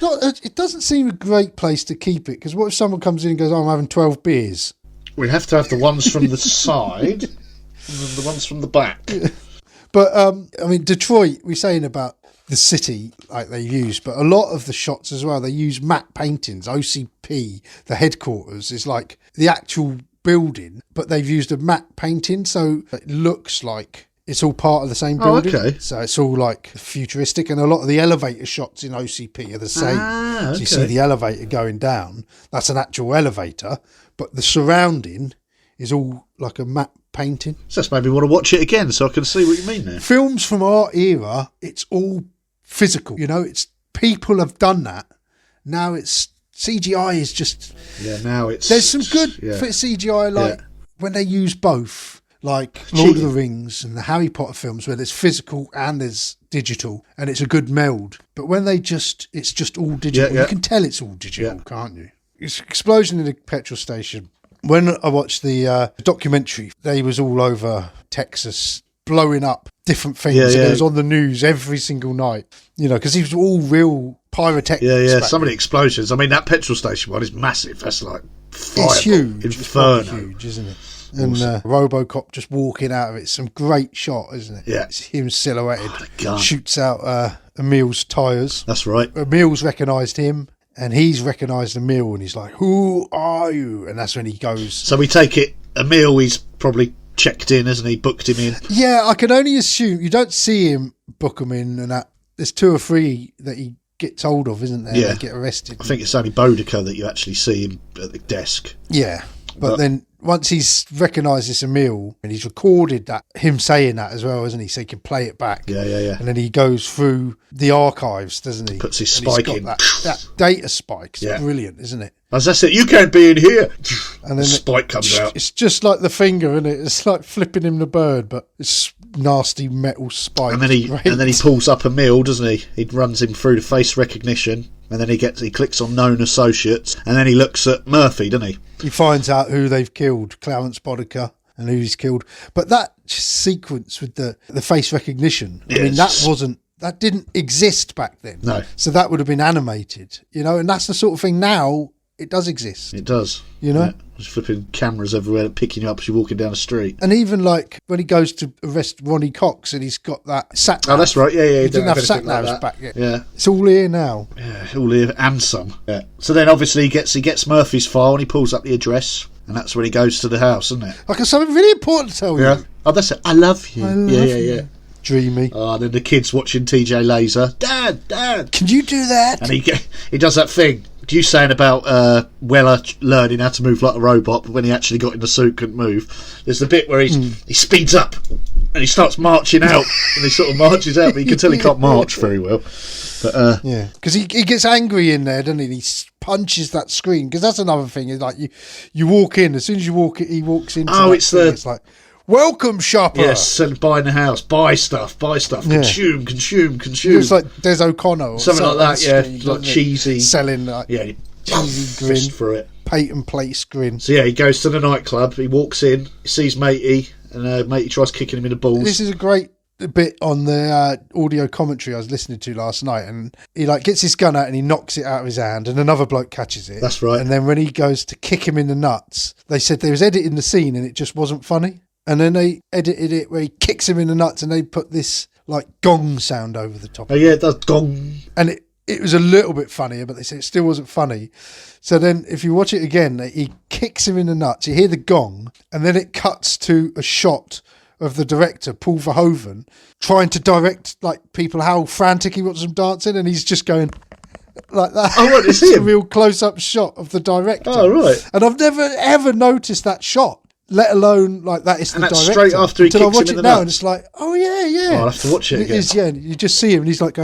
Speaker 1: it doesn't seem a great place to keep it, because what if someone comes in and goes, I'm having 12 beers?
Speaker 2: We have to have the ones from the side and then the ones from the back.
Speaker 1: But, I mean, Detroit, we're saying about the city like they use, but a lot of the shots as well, they use matte paintings. OCP, the headquarters, is like the actual building, but they've used a matte painting, so it looks like it's all part of the same building.
Speaker 2: Oh, okay.
Speaker 1: So it's all like futuristic, and a lot of the elevator shots in OCP are the same.
Speaker 2: Ah, okay.
Speaker 1: So you see the elevator going down, that's an actual elevator, but the surrounding is all like a matte painting.
Speaker 2: So that's made me want to watch it again, so I can see what you mean there.
Speaker 1: Films from our era, it's all physical, it's people have done that. Now it's CGI is just...
Speaker 2: Yeah, now it's...
Speaker 1: There's some good CGI, like when they use both, like Lord of the Rings and the Harry Potter films, where there's physical and there's digital, and it's a good meld. But when it's just all digital, you can tell it's all digital, can't you? It's explosion in the petrol station. When I watched the documentary, they was all over Texas blowing up different things. And it was on the news every single night, because these were all real pyrotechnics.
Speaker 2: Yeah. Some of the explosions. I mean, that petrol station one is massive. That's like fire.
Speaker 1: It's huge.
Speaker 2: Inferno.
Speaker 1: It's huge, isn't it? And Robocop just walking out of it. Some great shot, isn't it?
Speaker 2: Yeah.
Speaker 1: It's him silhouetted.
Speaker 2: Oh,
Speaker 1: shoots out Emil's tyres.
Speaker 2: That's right.
Speaker 1: Emil's recognised him. And he's recognised Emil, and he's like, "Who are you?" And that's when he goes.
Speaker 2: So we take it, Emil, he's probably checked in, hasn't he? Booked him in.
Speaker 1: Yeah, I can only assume. You don't see him book him in, and that there's 2 or 3 that he gets hold of, isn't there?
Speaker 2: Yeah.
Speaker 1: They get arrested.
Speaker 2: I think it's only Boudica that you actually see him at the desk.
Speaker 1: Yeah, but then once he's recognised this Emil, and he's recorded that, him saying that as well, isn't he? So he can play it back.
Speaker 2: Yeah.
Speaker 1: And then he goes through the archives, doesn't he?
Speaker 2: Puts his
Speaker 1: And he's
Speaker 2: spike
Speaker 1: got
Speaker 2: in.
Speaker 1: That data spike. It's brilliant, isn't it?
Speaker 2: As I said, you can't be in here.
Speaker 1: And then
Speaker 2: the spike comes out.
Speaker 1: It's just like the finger, isn't it? It's like flipping him the bird, but it's nasty metal spike.
Speaker 2: And then he pulls up Emil, doesn't he? He runs him through the face recognition, and then he clicks on known associates, and then he looks at Murphy, doesn't he?
Speaker 1: He finds out who they've killed, Clarence Boudica, and who he's killed. But that sequence with the face recognition, I mean, that didn't exist back then.
Speaker 2: No.
Speaker 1: So that would have been animated, and that's the sort of thing now. It does exist.
Speaker 2: It does. There's flipping cameras everywhere picking you up as you're walking down the street.
Speaker 1: And even like when he goes to arrest Ronnie Cox and he's got that sat nav.
Speaker 2: Oh, that's right. Yeah.
Speaker 1: He didn't have sat navs back yet.
Speaker 2: Yeah.
Speaker 1: It's all here now.
Speaker 2: Yeah, all here and some. Yeah. So then obviously he gets Murphy's file and he pulls up the address, and that's when he goes to the house, isn't it?
Speaker 1: Like something really important to tell you.
Speaker 2: Yeah. Oh, that's it. I love you.
Speaker 1: I love you. Dreamy.
Speaker 2: Oh, and then the kid's watching TJ Laser. Dad.
Speaker 1: Can you do that?
Speaker 2: And he does that thing. You saying about Weller learning how to move like a robot, but when he actually got in the suit couldn't move. There's the bit where he speeds up and he starts marching out, and he sort of marches out, but you can tell he can't march very well. But
Speaker 1: because he gets angry in there, doesn't he? He punches that screen, because that's another thing. Is like you walk in, as soon as you walk in, he walks into.
Speaker 2: Oh, it's
Speaker 1: like, welcome, shopper.
Speaker 2: Yes, and buying the house, buy stuff, consume.
Speaker 1: It's like Des O'Connor or
Speaker 2: something like that.
Speaker 1: Screen,
Speaker 2: Like cheesy
Speaker 1: selling, like cheesy grin
Speaker 2: for it.
Speaker 1: Patent place grin.
Speaker 2: So he goes to the nightclub. He walks in, sees Matey, and Matey tries kicking him in the balls.
Speaker 1: This is a great bit on the audio commentary I was listening to last night, and he gets his gun out and he knocks it out of his hand, and another bloke catches it.
Speaker 2: That's right.
Speaker 1: And then when he goes to kick him in the nuts, they said they was editing the scene and it just wasn't funny. And then they edited it where he kicks him in the nuts, and they put this like gong sound over the top.
Speaker 2: Oh yeah, it does gong.
Speaker 1: And it was a little bit funnier, but they said it still wasn't funny. So then if you watch it again, he kicks him in the nuts, you hear the gong, and then it cuts to a shot of the director, Paul Verhoeven, trying to direct like people how frantic he wants them dancing, and he's just going like that.
Speaker 2: Oh, what, is he?
Speaker 1: It's a real close-up shot of the director.
Speaker 2: Oh, right.
Speaker 1: And I've never ever noticed that shot, let alone like that is the director. And
Speaker 2: straight after he kicks him in the nuts.
Speaker 1: I watch it now and it's like, oh yeah.
Speaker 2: Oh, I'll have to watch it again.
Speaker 1: It is, yeah. You just see him and he's like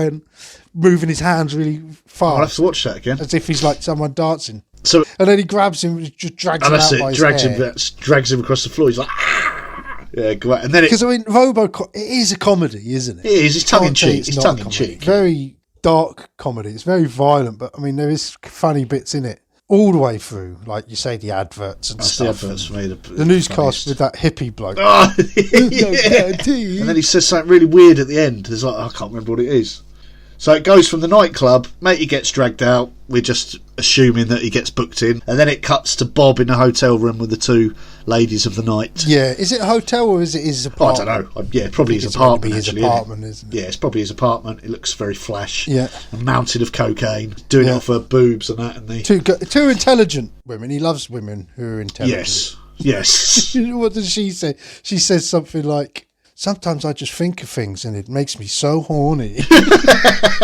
Speaker 1: moving his hands really fast.
Speaker 2: I'll have to watch that again.
Speaker 1: As if he's like someone dancing.
Speaker 2: So,
Speaker 1: and then he grabs him and just drags him out by his hair.
Speaker 2: Drags him across the floor. He's like, yeah, great. And then
Speaker 1: because I mean, Robocop, it is a comedy, isn't it?
Speaker 2: It is. It's tongue in cheek. It's tongue in cheek.
Speaker 1: Very dark comedy. It's very violent, but I mean, there is funny bits in it. all the way through. Like you say, the adverts and
Speaker 2: That's
Speaker 1: stuff.
Speaker 2: the adverts for me.
Speaker 1: The newscast with that hippie bloke.
Speaker 2: Oh, yeah. And then he says something really weird at the end. There's like, I can't remember what it is. So it goes from the nightclub, matey gets dragged out, we're just assuming that he gets booked in, and then it cuts to Bob in a hotel room with the two ladies of the night.
Speaker 1: Yeah, is it a hotel or is it his apartment?
Speaker 2: I don't know. Yeah, probably his
Speaker 1: It's
Speaker 2: apartment.
Speaker 1: his
Speaker 2: Actually,
Speaker 1: apartment, isn't it?
Speaker 2: Yeah, it's probably his apartment. It looks very flash.
Speaker 1: Yeah.
Speaker 2: A mountain of cocaine, doing it off her boobs and that. And
Speaker 1: Two intelligent women. He loves women who are intelligent.
Speaker 2: Yes.
Speaker 1: What does she say? She says something like, sometimes I just think of things and it makes me so horny.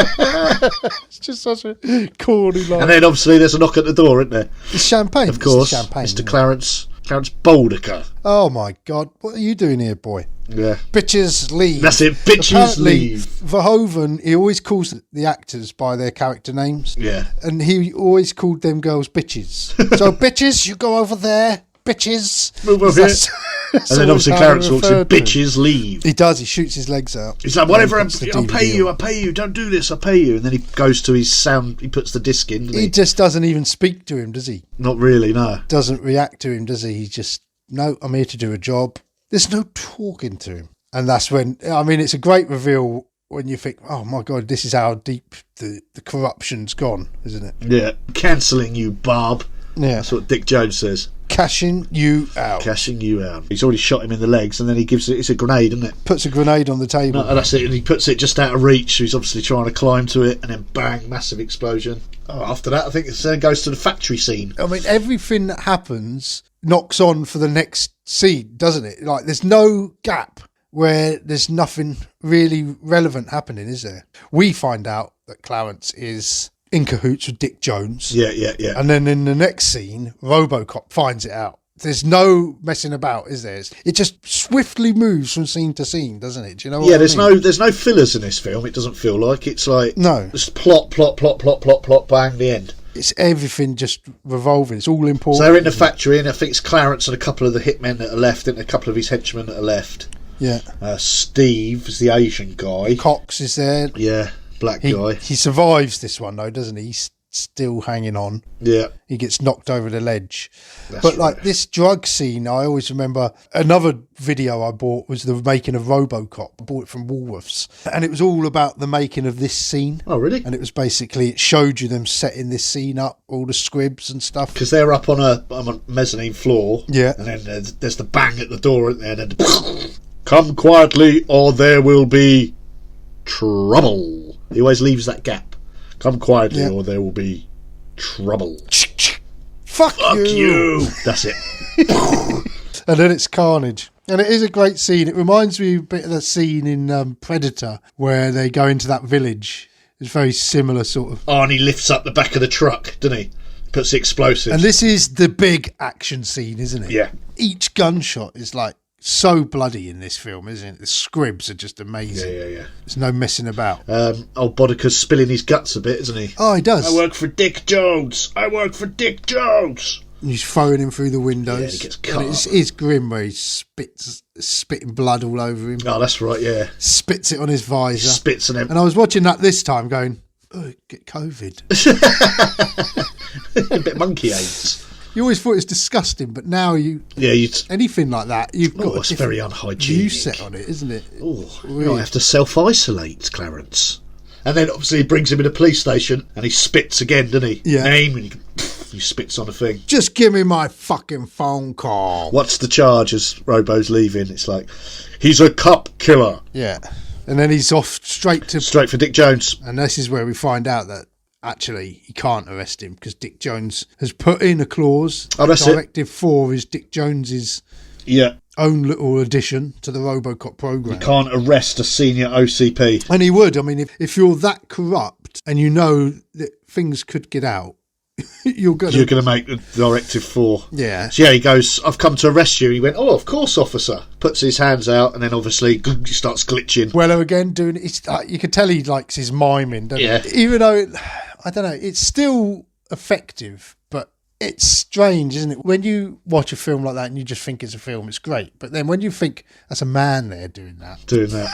Speaker 1: It's just such a corny line.
Speaker 2: And then obviously there's a knock at the door, isn't there?
Speaker 1: It's champagne.
Speaker 2: Of course.
Speaker 1: Champagne,
Speaker 2: Mr. Clarence Bouldicker.
Speaker 1: Oh my God. What are you doing here, boy?
Speaker 2: Yeah.
Speaker 1: Bitches leave.
Speaker 2: That's it. Bitches
Speaker 1: Apparently,
Speaker 2: leave.
Speaker 1: Verhoeven, he always calls the actors by their character names.
Speaker 2: Yeah.
Speaker 1: And he always called them girls bitches. So, bitches, you go over there. Bitches.
Speaker 2: Move over here. And then obviously Clarence walks in, bitches leave.
Speaker 1: He does, he shoots his legs out.
Speaker 2: He's like, whatever, I'll pay you, don't do this, I'll pay you. And then he goes to his sound, he puts the disc in, doesn't he?
Speaker 1: He just doesn't even speak to him, does he?
Speaker 2: Not really, no.
Speaker 1: Doesn't react to him, does he? He just, no, I'm here to do a job. There's no talking to him. And that's when, I mean, it's a great reveal when you think, oh my God, this is how deep the corruption's gone, isn't it?
Speaker 2: Yeah. Cancelling you, Bob.
Speaker 1: Yeah.
Speaker 2: That's what Dick Jones says.
Speaker 1: Cashing you out.
Speaker 2: Cashing you out. He's already shot him in the legs, and then he gives it. It's a grenade, isn't it?
Speaker 1: Puts a grenade on the table.
Speaker 2: No, that's it. And he puts it just out of reach. So he's obviously trying to climb to it, and then bang, massive explosion. Oh, after that, I think it then goes to the factory scene.
Speaker 1: I mean, everything that happens knocks on for the next scene, doesn't it? Like, there's no gap where there's nothing really relevant happening, is there? We find out that Clarence is in cahoots with Dick Jones.
Speaker 2: Yeah.
Speaker 1: And then in the next scene, Robocop finds it out. There's no messing about, is there? It just swiftly moves from scene to scene, doesn't it? Do you know what I mean?
Speaker 2: There's no fillers in this film. It doesn't feel like. It's like,
Speaker 1: no,
Speaker 2: just plot, bang, the end.
Speaker 1: It's everything just revolving. It's all important.
Speaker 2: So they're in the factory, and I think it's Clarence and a couple of the hitmen that are left, and a couple of his henchmen that are left.
Speaker 1: Yeah.
Speaker 2: Steve is the Asian guy.
Speaker 1: Cox is there.
Speaker 2: Yeah. Black guy.
Speaker 1: He survives this one though, doesn't he? He's still hanging on.
Speaker 2: Yeah.
Speaker 1: He gets knocked over the ledge.
Speaker 2: That's
Speaker 1: but
Speaker 2: right.
Speaker 1: like this drug scene, I always remember another video I bought was the making of Robocop. I bought it from Woolworths. And it was all about the making of this scene.
Speaker 2: Oh, really?
Speaker 1: And it was basically, it showed you them setting this scene up, all the squibs and stuff.
Speaker 2: Because they're up on a mezzanine floor.
Speaker 1: Yeah.
Speaker 2: And then there's the bang at the door, and then come quietly or there will be trouble. He always leaves that gap. Come quietly or there will be trouble.
Speaker 1: Fuck
Speaker 2: you. That's it.
Speaker 1: And then it's carnage. And it is a great scene. It reminds me a bit of the scene in Predator where they go into that village. It's very similar sort of.
Speaker 2: Oh, and he lifts up the back of the truck, doesn't he? Puts the explosives.
Speaker 1: And this is the big action scene, isn't it?
Speaker 2: Yeah.
Speaker 1: Each gunshot is like so bloody in this film, isn't it? The scribs are just amazing.
Speaker 2: Yeah.
Speaker 1: There's no messing about.
Speaker 2: Old Boddicker's spilling his guts a bit, isn't he?
Speaker 1: Oh, he does.
Speaker 2: I work for Dick Jones.
Speaker 1: And he's throwing him through the windows.
Speaker 2: Yeah, and he gets cut.
Speaker 1: And it's grim where he spitting blood all over him.
Speaker 2: Oh, that's right, yeah.
Speaker 1: Spits it on his visor.
Speaker 2: Spits on him.
Speaker 1: And I was watching that this time going, oh, get COVID.
Speaker 2: A bit monkey AIDS.
Speaker 1: You always thought it was disgusting, but now anything like that, you've got
Speaker 2: it's very unhygienic.
Speaker 1: view set on it, isn't it?
Speaker 2: Oh, you have to self-isolate, Clarence. And then obviously he brings him in a police station, and he spits again, doesn't he?
Speaker 1: Yeah.
Speaker 2: Name, and he spits on a thing.
Speaker 1: Just give me my fucking phone call.
Speaker 2: What's the charge as Robo's leaving? It's like, he's a cop killer.
Speaker 1: Yeah. And then he's off straight
Speaker 2: for Dick Jones.
Speaker 1: And this is where we find out that actually he can't arrest him because Dick Jones has put in a clause.
Speaker 2: Oh, that's
Speaker 1: Directive 4 is Dick Jones's
Speaker 2: Yeah.
Speaker 1: own little addition to the Robocop program.
Speaker 2: You can't arrest a senior OCP.
Speaker 1: And he would. I mean, if you're that corrupt and you know that things could get out, you're going
Speaker 2: to make the Directive 4.
Speaker 1: Yeah.
Speaker 2: So yeah, he goes, I've come to arrest you. He went, oh, of course, officer. Puts his hands out, and then obviously he starts glitching.
Speaker 1: Weller again doing it. You can tell he likes his miming, doesn't he? Even though, I don't know, it's still effective, but it's strange, isn't it? When you watch a film like that and you just think it's a film, it's great. But then when you think that's a man there doing that.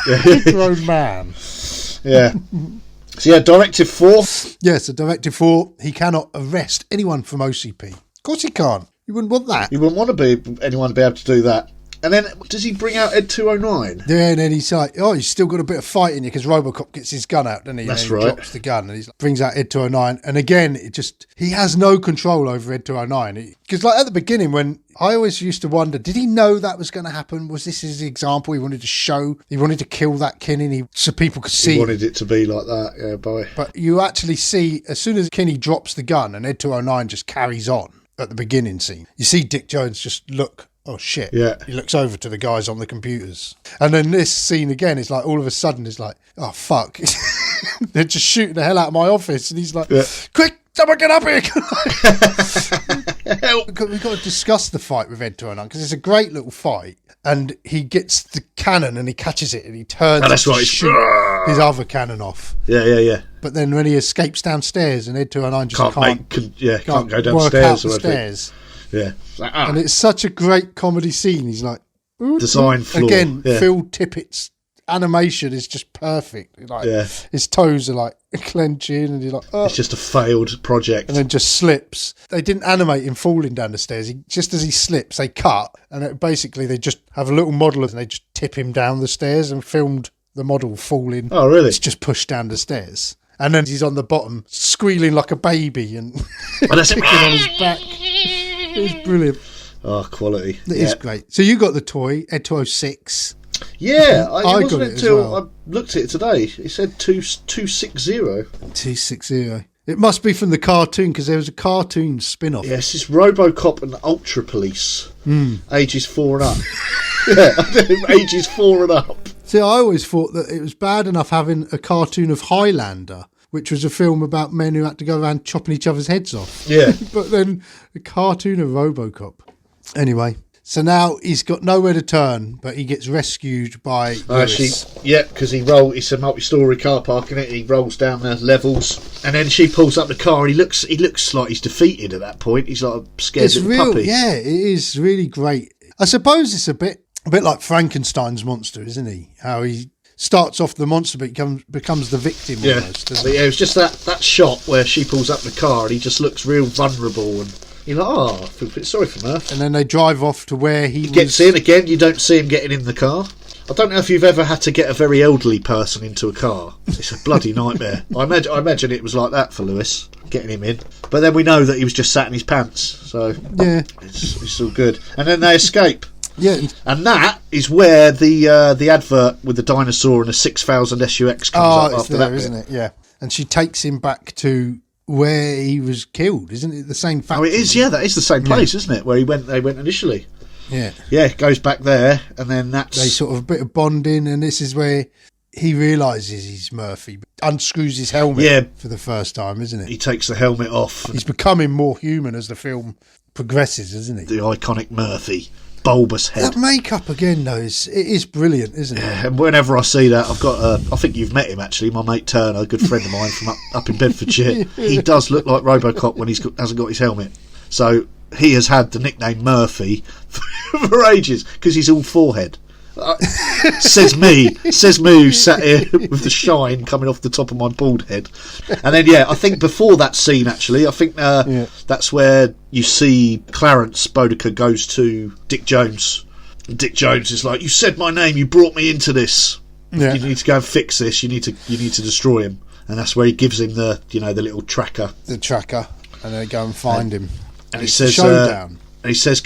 Speaker 2: Yeah.
Speaker 1: A grown man.
Speaker 2: Yeah. So yeah, Directive 4.
Speaker 1: Yes, a Directive 4. He cannot arrest anyone from OCP. Of course he can't. You wouldn't want that.
Speaker 2: You wouldn't want to be anyone to be able to do that. And then, does he bring out Ed 209?
Speaker 1: Yeah, and then he's like, oh, he's still got a bit of fight in you, because Robocop gets his gun out, doesn't he?
Speaker 2: That's
Speaker 1: and then
Speaker 2: right.
Speaker 1: He drops the gun and he brings out Ed 209. And again, he has no control over Ed 209. Because like at the beginning, when I always used to wonder, did he know that was going to happen? Was this his example? He wanted to show, he wanted to kill that Kinney so people could see.
Speaker 2: He wanted it to be like that, yeah, boy.
Speaker 1: But you actually see, as soon as Kinney drops the gun and Ed 209 just carries on at the beginning scene, you see Dick Jones just look, oh shit.
Speaker 2: Yeah.
Speaker 1: He looks over to the guys on the computers. And then this scene again is like, all of a sudden it's like, oh fuck. They're just shooting the hell out of my office. And he's like, quick, someone get up here. We've got to discuss the fight with Ed 209, because it's a great little fight. And he gets the cannon and he catches it and he turns to shoot his other cannon off.
Speaker 2: Yeah.
Speaker 1: But then when he escapes downstairs and Ed 209 just
Speaker 2: can't go downstairs or
Speaker 1: stairs.
Speaker 2: Yeah.
Speaker 1: And it's such a great comedy scene. He's like,
Speaker 2: design flaw.
Speaker 1: Again, Phil Tippett's animation is just perfect. Like, his toes are like clenching and he's like, oh.
Speaker 2: It's just a failed project.
Speaker 1: And then just slips. They didn't animate him falling down the stairs. Just as he slips, they cut. And basically they just have a little model and they just tip him down the stairs and filmed the model falling.
Speaker 2: Oh, really?
Speaker 1: It's just pushed down the stairs. And then he's on the bottom, squealing like a baby and kicking on his back. It's brilliant.
Speaker 2: Oh, quality.
Speaker 1: It is great. So you got the toy, Ed 206.
Speaker 2: Yeah,
Speaker 1: I
Speaker 2: wasn't
Speaker 1: got it
Speaker 2: until
Speaker 1: as well.
Speaker 2: I looked at it today. It said 260.
Speaker 1: 260. It must be from the cartoon, because there was a cartoon spin-off.
Speaker 2: Yes, it's Robocop and Ultra Police. Ages 4 and up. Yeah, ages 4 and up.
Speaker 1: See, I always thought that it was bad enough having a cartoon of Highlander, which was a film about men who had to go around chopping each other's heads off.
Speaker 2: Yeah.
Speaker 1: But then a cartoon of Robocop. Anyway, so now he's got nowhere to turn, but he gets rescued by Lewis.
Speaker 2: Because it's a multi-storey car park, and he rolls down the levels, and then she pulls up the car, and he looks like he's defeated at that point. He's like a scared little puppy.
Speaker 1: Yeah, it is really great. I suppose it's a bit like Frankenstein's monster, isn't he? How he starts off the monster but becomes the victim almost.
Speaker 2: But it was just that shot where she pulls up the car and he just looks real vulnerable, and you're like, oh, I feel a bit sorry for her.
Speaker 1: And then they drive off to where he
Speaker 2: gets in again. You don't see him getting in the car. I don't know if you've ever had to get a very elderly person into a car. It's a bloody nightmare. I imagine it was like that for Lewis, getting him in. But then we know that he was just sat in his pants, so yeah, it's all good. And then they escape.
Speaker 1: Yeah,
Speaker 2: and that is where the advert with the dinosaur and the 6000 SUX comes up after that bit.
Speaker 1: Isn't it? Yeah, and she takes him back to where he was killed, isn't it? The same factory.
Speaker 2: Oh, it is. Yeah, that is the same place, isn't it? Where they went initially.
Speaker 1: Yeah,
Speaker 2: it goes back there, and then they
Speaker 1: sort of a bit of bonding, and this is where he realises he's Murphy, unscrews his helmet for the first time, isn't it?
Speaker 2: He takes the helmet off.
Speaker 1: He's becoming more human as the film progresses, isn't he?
Speaker 2: The iconic Murphy. Bulbous head.
Speaker 1: That makeup again, though, it is brilliant, isn't it?
Speaker 2: Yeah, and whenever I see that, I've got I think you've met him actually, my mate Turner, a good friend of mine from up in Bedfordshire. He does look like Robocop when hasn't got his helmet. So he has had the nickname Murphy for ages because he's all forehead. Says me who sat here with the shine coming off the top of my bald head. And then I think before that scene actually, I think that's where you see Clarence Boudica goes to Dick Jones. Dick Jones is like, you said my name, you brought me into this, you need to go and fix this, you need to destroy him. And that's where he gives him the little tracker, and
Speaker 1: they go and find him,
Speaker 2: and he says showdown. And he says,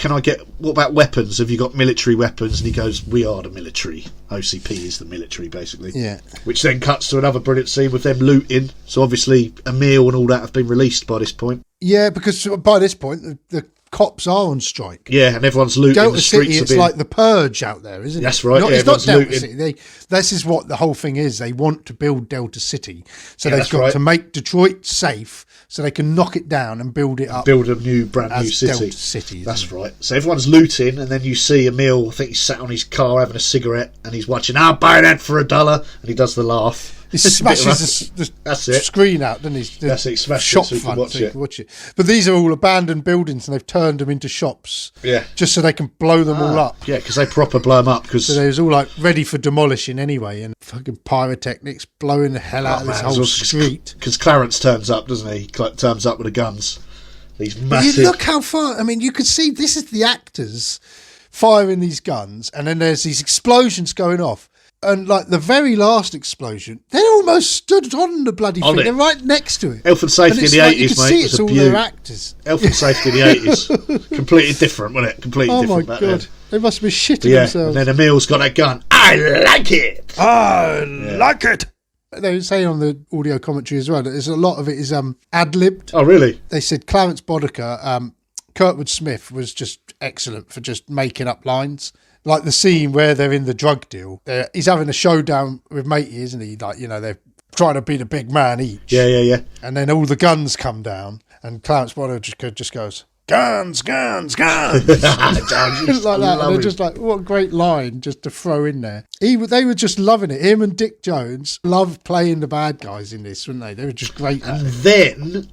Speaker 2: what about weapons? Have you got military weapons? And he goes, we are the military. OCP is the military, basically.
Speaker 1: Yeah.
Speaker 2: Which then cuts to another brilliant scene with them looting. So obviously, Emil and all that have been released by this point.
Speaker 1: Yeah, because by this point, the cops are on strike.
Speaker 2: Yeah, and everyone's looting.
Speaker 1: Delta City, it's like the purge out there, isn't it?
Speaker 2: That's right.
Speaker 1: It's not Delta City. This is what the whole thing is. They want to build Delta City. So they've got to make Detroit safe so they can knock it down and build it up.
Speaker 2: Build a brand new city.
Speaker 1: Delta City.
Speaker 2: That's right. So everyone's looting, and then you see Emil, I think he's sat on his car having a cigarette, and he's watching, I'll buy that for $1, and he does the laugh.
Speaker 1: He smashes the screen out, doesn't he?
Speaker 2: That's it, smash
Speaker 1: shop
Speaker 2: it so you can
Speaker 1: front so you can watch it. But these are all abandoned buildings and they've turned them into shops.
Speaker 2: Yeah.
Speaker 1: Just so they can blow them all up.
Speaker 2: Yeah, because they proper blow them up.
Speaker 1: So they was all like ready for demolishing anyway, and fucking pyrotechnics blowing the hell out of this whole street.
Speaker 2: Because Clarence turns up, doesn't he? He turns up with the guns. These massive...
Speaker 1: You look how far... I mean, you can see this is the actors firing these guns, and then there's these explosions going off. And like the very last explosion, they almost stood on the bloody thing. They're right next to it.
Speaker 2: Health and safety in the 80s, mate. You can see
Speaker 1: it's all their actors.
Speaker 2: Health and safety in the 80s. Completely different, wasn't it? Completely different.
Speaker 1: Oh my God. They must be shitting themselves.
Speaker 2: And then Emil's got that gun. I like it.
Speaker 1: I like it. They were saying on the audio commentary as well that there's a lot of it is ad-libbed.
Speaker 2: Oh, really?
Speaker 1: They said Clarence Boddicker, Kurtwood Smith was just excellent for just making up lines. Like the scene where they're in the drug deal. He's having a showdown with Matey, isn't he? Like, you know, they're trying to be the big man each.
Speaker 2: Yeah.
Speaker 1: And then all the guns come down and Clarence Boddicker just goes, guns. like that. And they're just like, what a great line just to throw in there. They were just loving it. Him and Dick Jones loved playing the bad guys in this, wouldn't they? They were just great at it.
Speaker 2: Then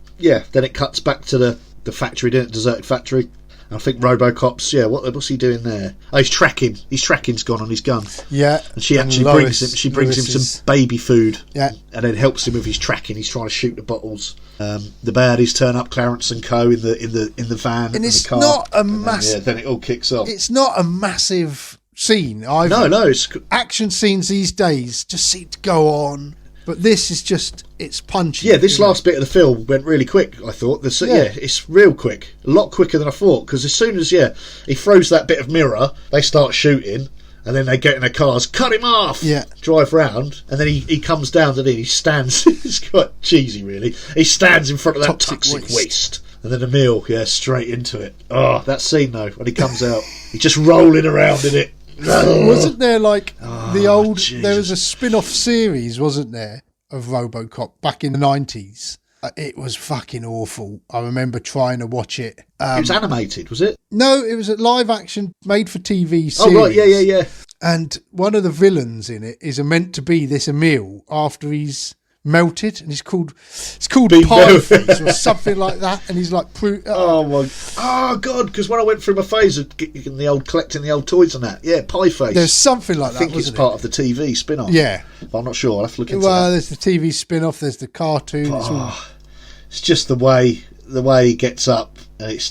Speaker 2: it cuts back to the factory, didn't it? Deserted factory. I think Robocop's, what's he doing there? Oh, he's tracking. His tracking's gone on his gun.
Speaker 1: Yeah.
Speaker 2: And she actually brings him some baby food.
Speaker 1: Yeah.
Speaker 2: And then helps him with his tracking. He's trying to shoot the bottles. The baddies turn up, Clarence and Co. in the van
Speaker 1: and it's
Speaker 2: the car.
Speaker 1: Not a massive.
Speaker 2: Then it all kicks off.
Speaker 1: It's not a massive scene either.
Speaker 2: No.
Speaker 1: Action scenes these days just seem to go on. But this is just, it's punchy.
Speaker 2: Yeah, this last bit of the film went really quick, I thought. It's real quick. A lot quicker than I thought. Because as soon as, he throws that bit of mirror, they start shooting. And then they get in their cars, cut him off!
Speaker 1: Yeah.
Speaker 2: Drive round. And then he comes down and he stands. It's quite cheesy, really. He stands in front of that toxic waste. And then Emil, straight into it. Oh, that scene, though, when he comes out. He's just rolling around in it.
Speaker 1: Wasn't there there was a spin-off series, wasn't there, of Robocop back in the 90s? It was fucking awful. I remember trying to watch it.
Speaker 2: It was animated, was it?
Speaker 1: No, it was a live action made for TV series.
Speaker 2: Oh right, yeah.
Speaker 1: And one of the villains in it is meant to be this Emil after he's melted, and it's called Pieface or something like that, and he's like
Speaker 2: oh god, because when I went through my phase of collecting the old toys and that, Pieface,
Speaker 1: there's something like that.
Speaker 2: I think it's part of the TV spin-off. But I'm not sure. I'll have to look into that.
Speaker 1: There's the TV spin-off, there's the cartoon.
Speaker 2: It's just the way he gets up, and it's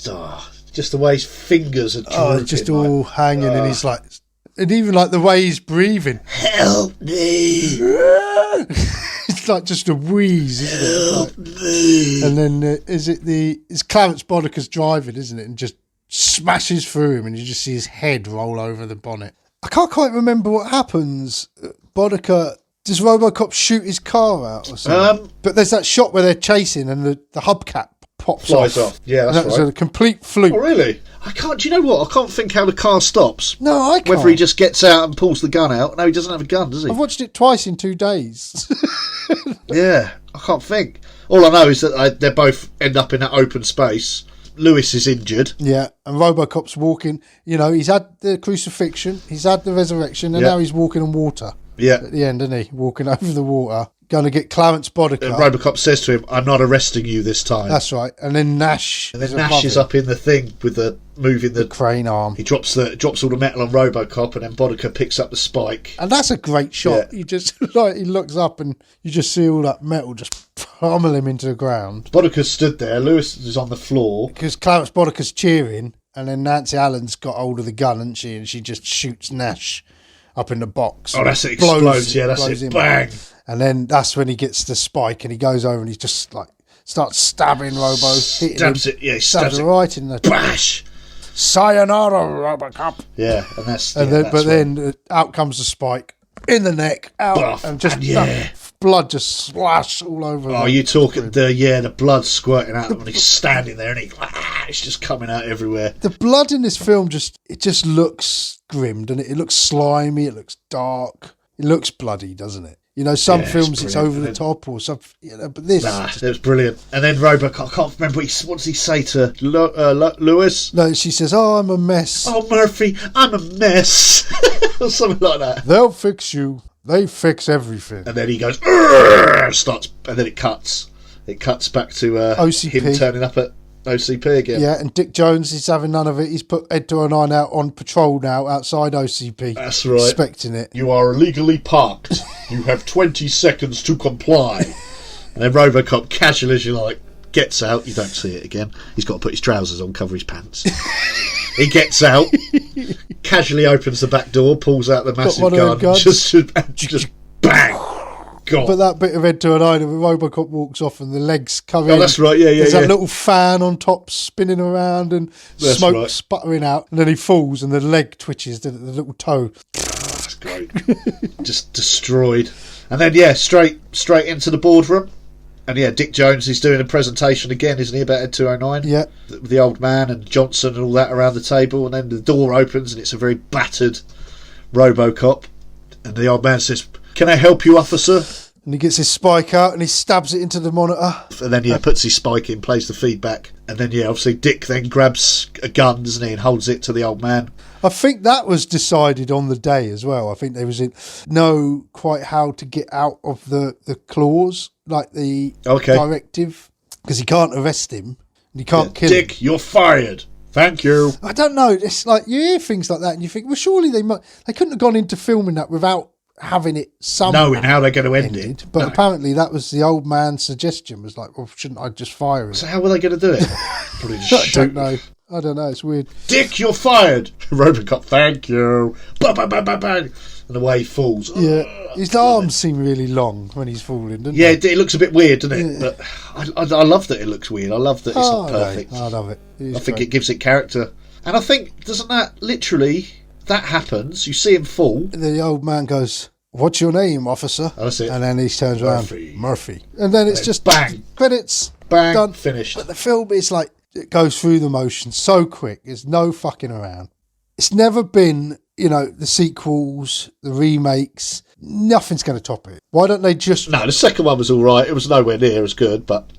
Speaker 2: just the way his fingers are drooping,
Speaker 1: just all hanging, and he's like, and even like the way he's breathing,
Speaker 2: help me.
Speaker 1: It's like just a wheeze, isn't it?
Speaker 2: Help me.
Speaker 1: And then it's Clarence Boddicker's driving, isn't it? And just smashes through him, and you just see his head roll over the bonnet. I can't quite remember what happens. Does Robocop shoot his car out or something? But there's that shot where they're chasing, and the hubcap
Speaker 2: flies off. Yeah, that's right.
Speaker 1: That was a complete fluke.
Speaker 2: Oh, really? I can't. Do you know what? I can't think how the car stops.
Speaker 1: No, I can't.
Speaker 2: Whether he just gets out and pulls the gun out. No, he doesn't have a gun, does he?
Speaker 1: I've watched it twice in 2 days.
Speaker 2: Yeah, I can't think. All I know is that they both end up in that open space. Lewis is injured.
Speaker 1: Yeah, and Robocop's walking. You know, he's had the crucifixion, he's had the resurrection, and now he's walking on water.
Speaker 2: Yeah.
Speaker 1: At the end, isn't he? Walking over the water. Going to get Clarence Boddicker.
Speaker 2: And Robocop says to him, I'm not arresting you this time.
Speaker 1: That's right. And then Nash.
Speaker 2: And then Nash is up in the thing with moving the
Speaker 1: crane arm.
Speaker 2: He drops all the metal on Robocop, and then Boddicker picks up the spike.
Speaker 1: And that's a great shot. You just he looks up and you just see all that metal just pummel him into the ground.
Speaker 2: Boddicker stood there. Lewis is on the floor.
Speaker 1: Because Clarence Boddicker's cheering, and then Nancy Allen's got hold of the gun, hasn't she? And she just shoots Nash up in the box.
Speaker 2: Oh, that's it. Explodes. That's it. Bang.
Speaker 1: And then that's when he gets the spike, and he goes over and he just like starts stabbing Robo, hitting
Speaker 2: stabs
Speaker 1: him,
Speaker 2: it. Yeah, he
Speaker 1: stabs it right in the
Speaker 2: bash.
Speaker 1: Sayonara, Robocop.
Speaker 2: Yeah, and that's.
Speaker 1: Then out comes the spike in the neck, out, and just blood just splash all over.
Speaker 2: Oh, you talking the blood squirting out when he's standing there, and it's just coming out everywhere.
Speaker 1: The blood in this film just looks grim, doesn't it? It looks slimy. It looks dark. It looks bloody, doesn't it? You know, some films it's over the top or something, but this...
Speaker 2: it was brilliant. And then Robocop, I can't remember, what does he say to Lewis?
Speaker 1: No, she says, oh, I'm a mess.
Speaker 2: Oh, Murphy, I'm a mess. Or something like that.
Speaker 1: They'll fix you. They fix everything.
Speaker 2: And then he goes, "Urgh!" starts, and then it cuts. It cuts back to
Speaker 1: OCP.
Speaker 2: him turning up at OCP again.
Speaker 1: Yeah, and Dick Jones is having none of it. He's put Ed 209 out on patrol now outside OCP.
Speaker 2: That's right.
Speaker 1: Expecting it.
Speaker 2: You are illegally parked. You have 20 seconds to comply. And then Robocop, casual as you like, gets out. You don't see it again. He's got to put his trousers on, cover his pants. He gets out, casually opens the back door, pulls out the massive gun, just bang. God.
Speaker 1: But that bit of Ed 209 where Robocop walks off and the legs come in.
Speaker 2: Oh, that's right, yeah.
Speaker 1: There's that little fan on top spinning around and smoke sputtering out. And then he falls and the leg twitches, the little toe.
Speaker 2: That's great. Just destroyed. And then, straight into the boardroom. And, Dick Jones is doing a presentation again, isn't he, about Ed 209?
Speaker 1: Yeah.
Speaker 2: With the old man and Johnson and all that around the table. And then the door opens and it's a very battered Robocop. And the old man says, "Can I help you, officer?"
Speaker 1: And he gets his spike out and he stabs it into the monitor.
Speaker 2: And then, puts his spike in, plays the feedback. And then, obviously Dick then grabs a gun, doesn't he, and holds it to the old man.
Speaker 1: I think that was decided on the day as well. I think they know quite how to get out of the clause, like the directive, because he can't arrest him and he can't kill him.
Speaker 2: Dick, you're fired. Thank you.
Speaker 1: I don't know. It's like you hear things like that and you think, well, surely they couldn't have gone into filming that without having it somehow
Speaker 2: knowing how they're going to end it.
Speaker 1: But apparently that was the old man's suggestion, was like, well, shouldn't I just fire him?
Speaker 2: So how were they going to do it? Probably just
Speaker 1: I don't know. It's weird.
Speaker 2: Dick, you're fired. Robocop, thank you. Bang, bang, bang, bang, bang. And away he falls.
Speaker 1: Yeah, his arms seem really long when he's falling, doesn't
Speaker 2: it? It looks a bit weird, doesn't it? But I love that it looks weird. I love that it's not perfect.
Speaker 1: I love it.
Speaker 2: I think it gives it character. And I think, doesn't that literally, that happens, you see him fall.
Speaker 1: And the old man goes, "What's your name, officer?"
Speaker 2: Oh, that's it.
Speaker 1: And then he turns around, Murphy. And then it's just
Speaker 2: bang,
Speaker 1: credits,
Speaker 2: bang,
Speaker 1: done,
Speaker 2: finished.
Speaker 1: But the film is like, it goes through the motions so quick. There's no fucking around. It's never been, the sequels, the remakes. Nothing's going to top it. Why don't they just?
Speaker 2: No, the second one was all right. It was nowhere near as good, but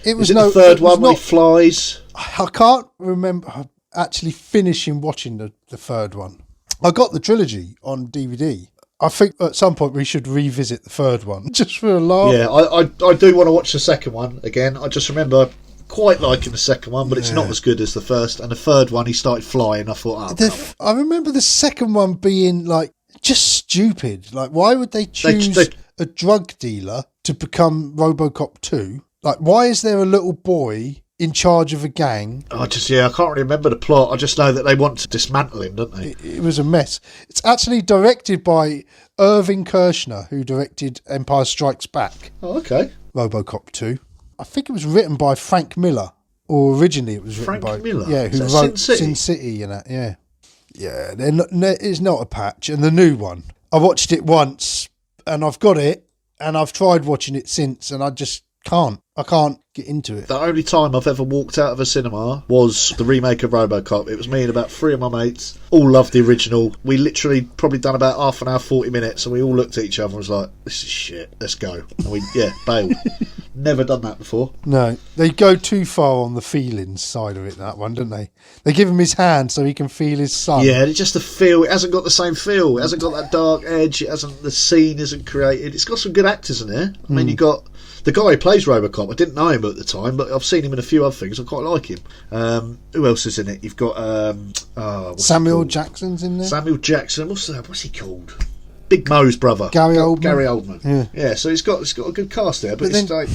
Speaker 1: it was
Speaker 2: the third one where he flies.
Speaker 1: I can't remember actually finishing watching the third one. I got the trilogy on DVD. I think at some point we should revisit the third one just for a laugh.
Speaker 2: Yeah, I do want to watch the second one again. I just remember quite liking the second one, but it's not as good as the first. And the third one, he started flying. I thought,
Speaker 1: I remember the second one being like just stupid. Like, why would they choose a drug dealer to become Robocop 2? Like, why is there a little boy in charge of a gang?
Speaker 2: I can't really remember the plot. I just know that they want to dismantle him, don't they?
Speaker 1: It was a mess. It's actually directed by Irving Kershner, who directed Empire Strikes Back.
Speaker 2: Oh, okay.
Speaker 1: Robocop 2. I think it was written by Frank Miller, or originally it was written by...
Speaker 2: Frank Miller?
Speaker 1: Yeah, who wrote Sin City and that, yeah. Yeah, it's not a patch. And the new one, I watched it once, and I've got it, and I've tried watching it since, and I just can't. I can't get into it.
Speaker 2: The only time I've ever walked out of a cinema was the remake of Robocop. It was me and about 3 of my mates. All loved the original. We literally probably done about half an hour, 40 minutes, and we all looked at each other and was like, this is shit, let's go. And we, bailed. Never done that before.
Speaker 1: No, they go too far on the feelings side of it, that one, don't they? They give him his hand so he can feel his son.
Speaker 2: Yeah, it's just the feel. It hasn't got the same feel. It hasn't got that dark edge. The scene isn't created. It's got some good actors in there. I mean, you got the guy who plays Robocop. I didn't know him at the time, but I've seen him in a few other things. I quite like him. Who else is in it? You've got
Speaker 1: Samuel Jackson's in there.
Speaker 2: Samuel Jackson. What's he called? Big Mo's brother,
Speaker 1: Gary Oldman.
Speaker 2: Gary Oldman. Yeah. So he's got a good cast there, but it's like,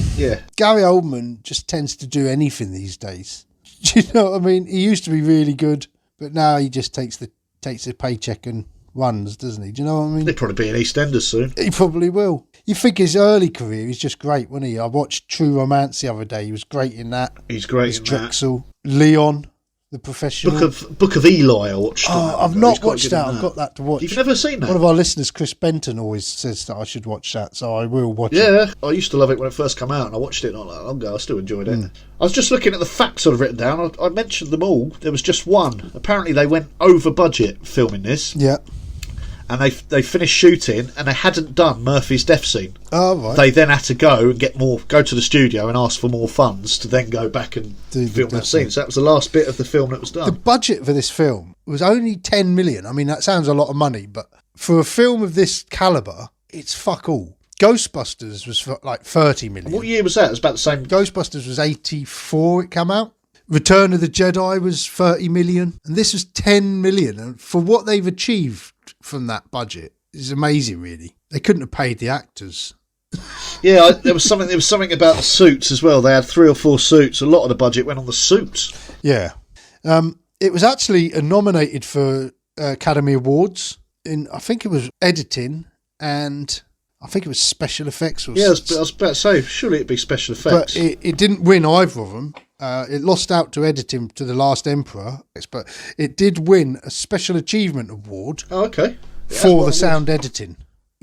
Speaker 1: Gary Oldman just tends to do anything these days. Do you know what I mean? He used to be really good, but now he just takes his paycheck and runs, doesn't he? Do you know what I mean?
Speaker 2: He'll probably be in EastEnders soon.
Speaker 1: He probably will. You think his early career, he's just great, wasn't he? I watched True Romance the other day. He was great in that.
Speaker 2: He's great in
Speaker 1: Drexel. That. Leon, the professional.
Speaker 2: Book of Eli, I watched.
Speaker 1: I've not watched that. I've got that to watch.
Speaker 2: You've never seen that?
Speaker 1: One of our listeners, Chris Benton, always says that I should watch that, so I will watch it.
Speaker 2: Yeah, I used to love it when it first came out, and I watched it not that long ago. I still enjoyed it. I was just looking at the facts I've written down. I mentioned them all. There was just one. Apparently, they went over budget filming this.
Speaker 1: Yeah.
Speaker 2: and they finished shooting, and they hadn't done Murphy's death scene.
Speaker 1: Oh, right.
Speaker 2: They then had to go and go to the studio and ask for more funds to then go back and film that scene. So that was the last bit of the film that was done.
Speaker 1: The budget for this film was only 10 million. I mean, that sounds a lot of money, but for a film of this calibre, it's fuck all. Ghostbusters was for like 30 million.
Speaker 2: What year was that? It was about the same.
Speaker 1: Ghostbusters was 84, it came out. Return of the Jedi was 30 million. And this was 10 million. And for what they've achieved from that budget is amazing, really. They couldn't have paid the actors.
Speaker 2: Yeah, there was something about the suits as well. They had 3 or 4 suits. A lot of the budget went on the suits.
Speaker 1: Yeah. It was actually nominated for Academy Awards in, I think it was editing, and I think it was special effects.
Speaker 2: Yeah, I was about to say, surely it'd be special effects.
Speaker 1: But it didn't win either of them. It lost out to editing to The Last Emperor, but it did win a Special Achievement Award.
Speaker 2: Oh, okay. Yeah,
Speaker 1: for the sound editing.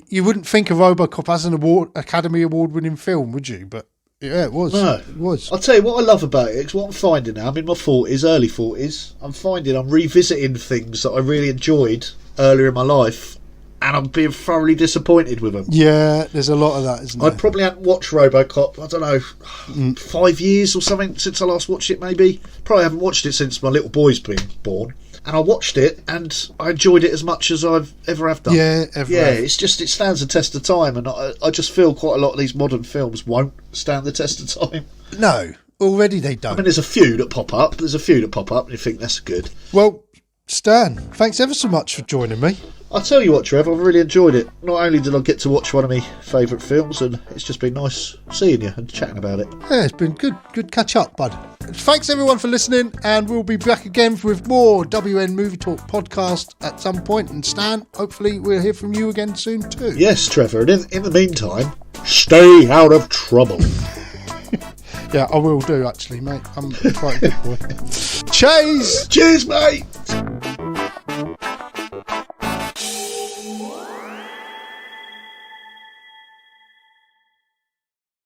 Speaker 1: You wouldn't think of Robocop as an Academy Award-winning film, would you? But yeah, it was.
Speaker 2: No.
Speaker 1: It was.
Speaker 2: I'll tell you what I love about it. It's what I'm finding now. I'm in my 40s, early 40s. I'm revisiting things that I really enjoyed earlier in my life, and I'm being thoroughly disappointed with them.
Speaker 1: Yeah, there's a lot of that, isn't there?
Speaker 2: I probably hadn't watched Robocop, I don't know, 5 years or something since I last watched it, maybe. Probably haven't watched it since my little boy's been born. And I watched it, and I enjoyed it as much as I've ever have done.
Speaker 1: Yeah,
Speaker 2: it's just, it stands the test of time, and I just feel quite a lot of these modern films won't stand the test of time.
Speaker 1: No, already they don't.
Speaker 2: I mean, there's a few that pop up, and you think that's good.
Speaker 1: Well, Stan, thanks ever so much for joining me.
Speaker 2: I'll tell you what, Trev, I've really enjoyed it. Not only did I get to watch one of my favourite films, and it's just been nice seeing you and chatting about it.
Speaker 1: Yeah, it's been good catch up, bud. Thanks everyone for listening, and we'll be back again with more WN Movie Talk podcast at some point. And Stan, hopefully we'll hear from you again soon too.
Speaker 2: Yes, Trevor, and in the meantime, stay out of trouble.
Speaker 1: Yeah, I will do actually, mate. I'm quite a good boy. Cheers!
Speaker 2: Cheers, mate!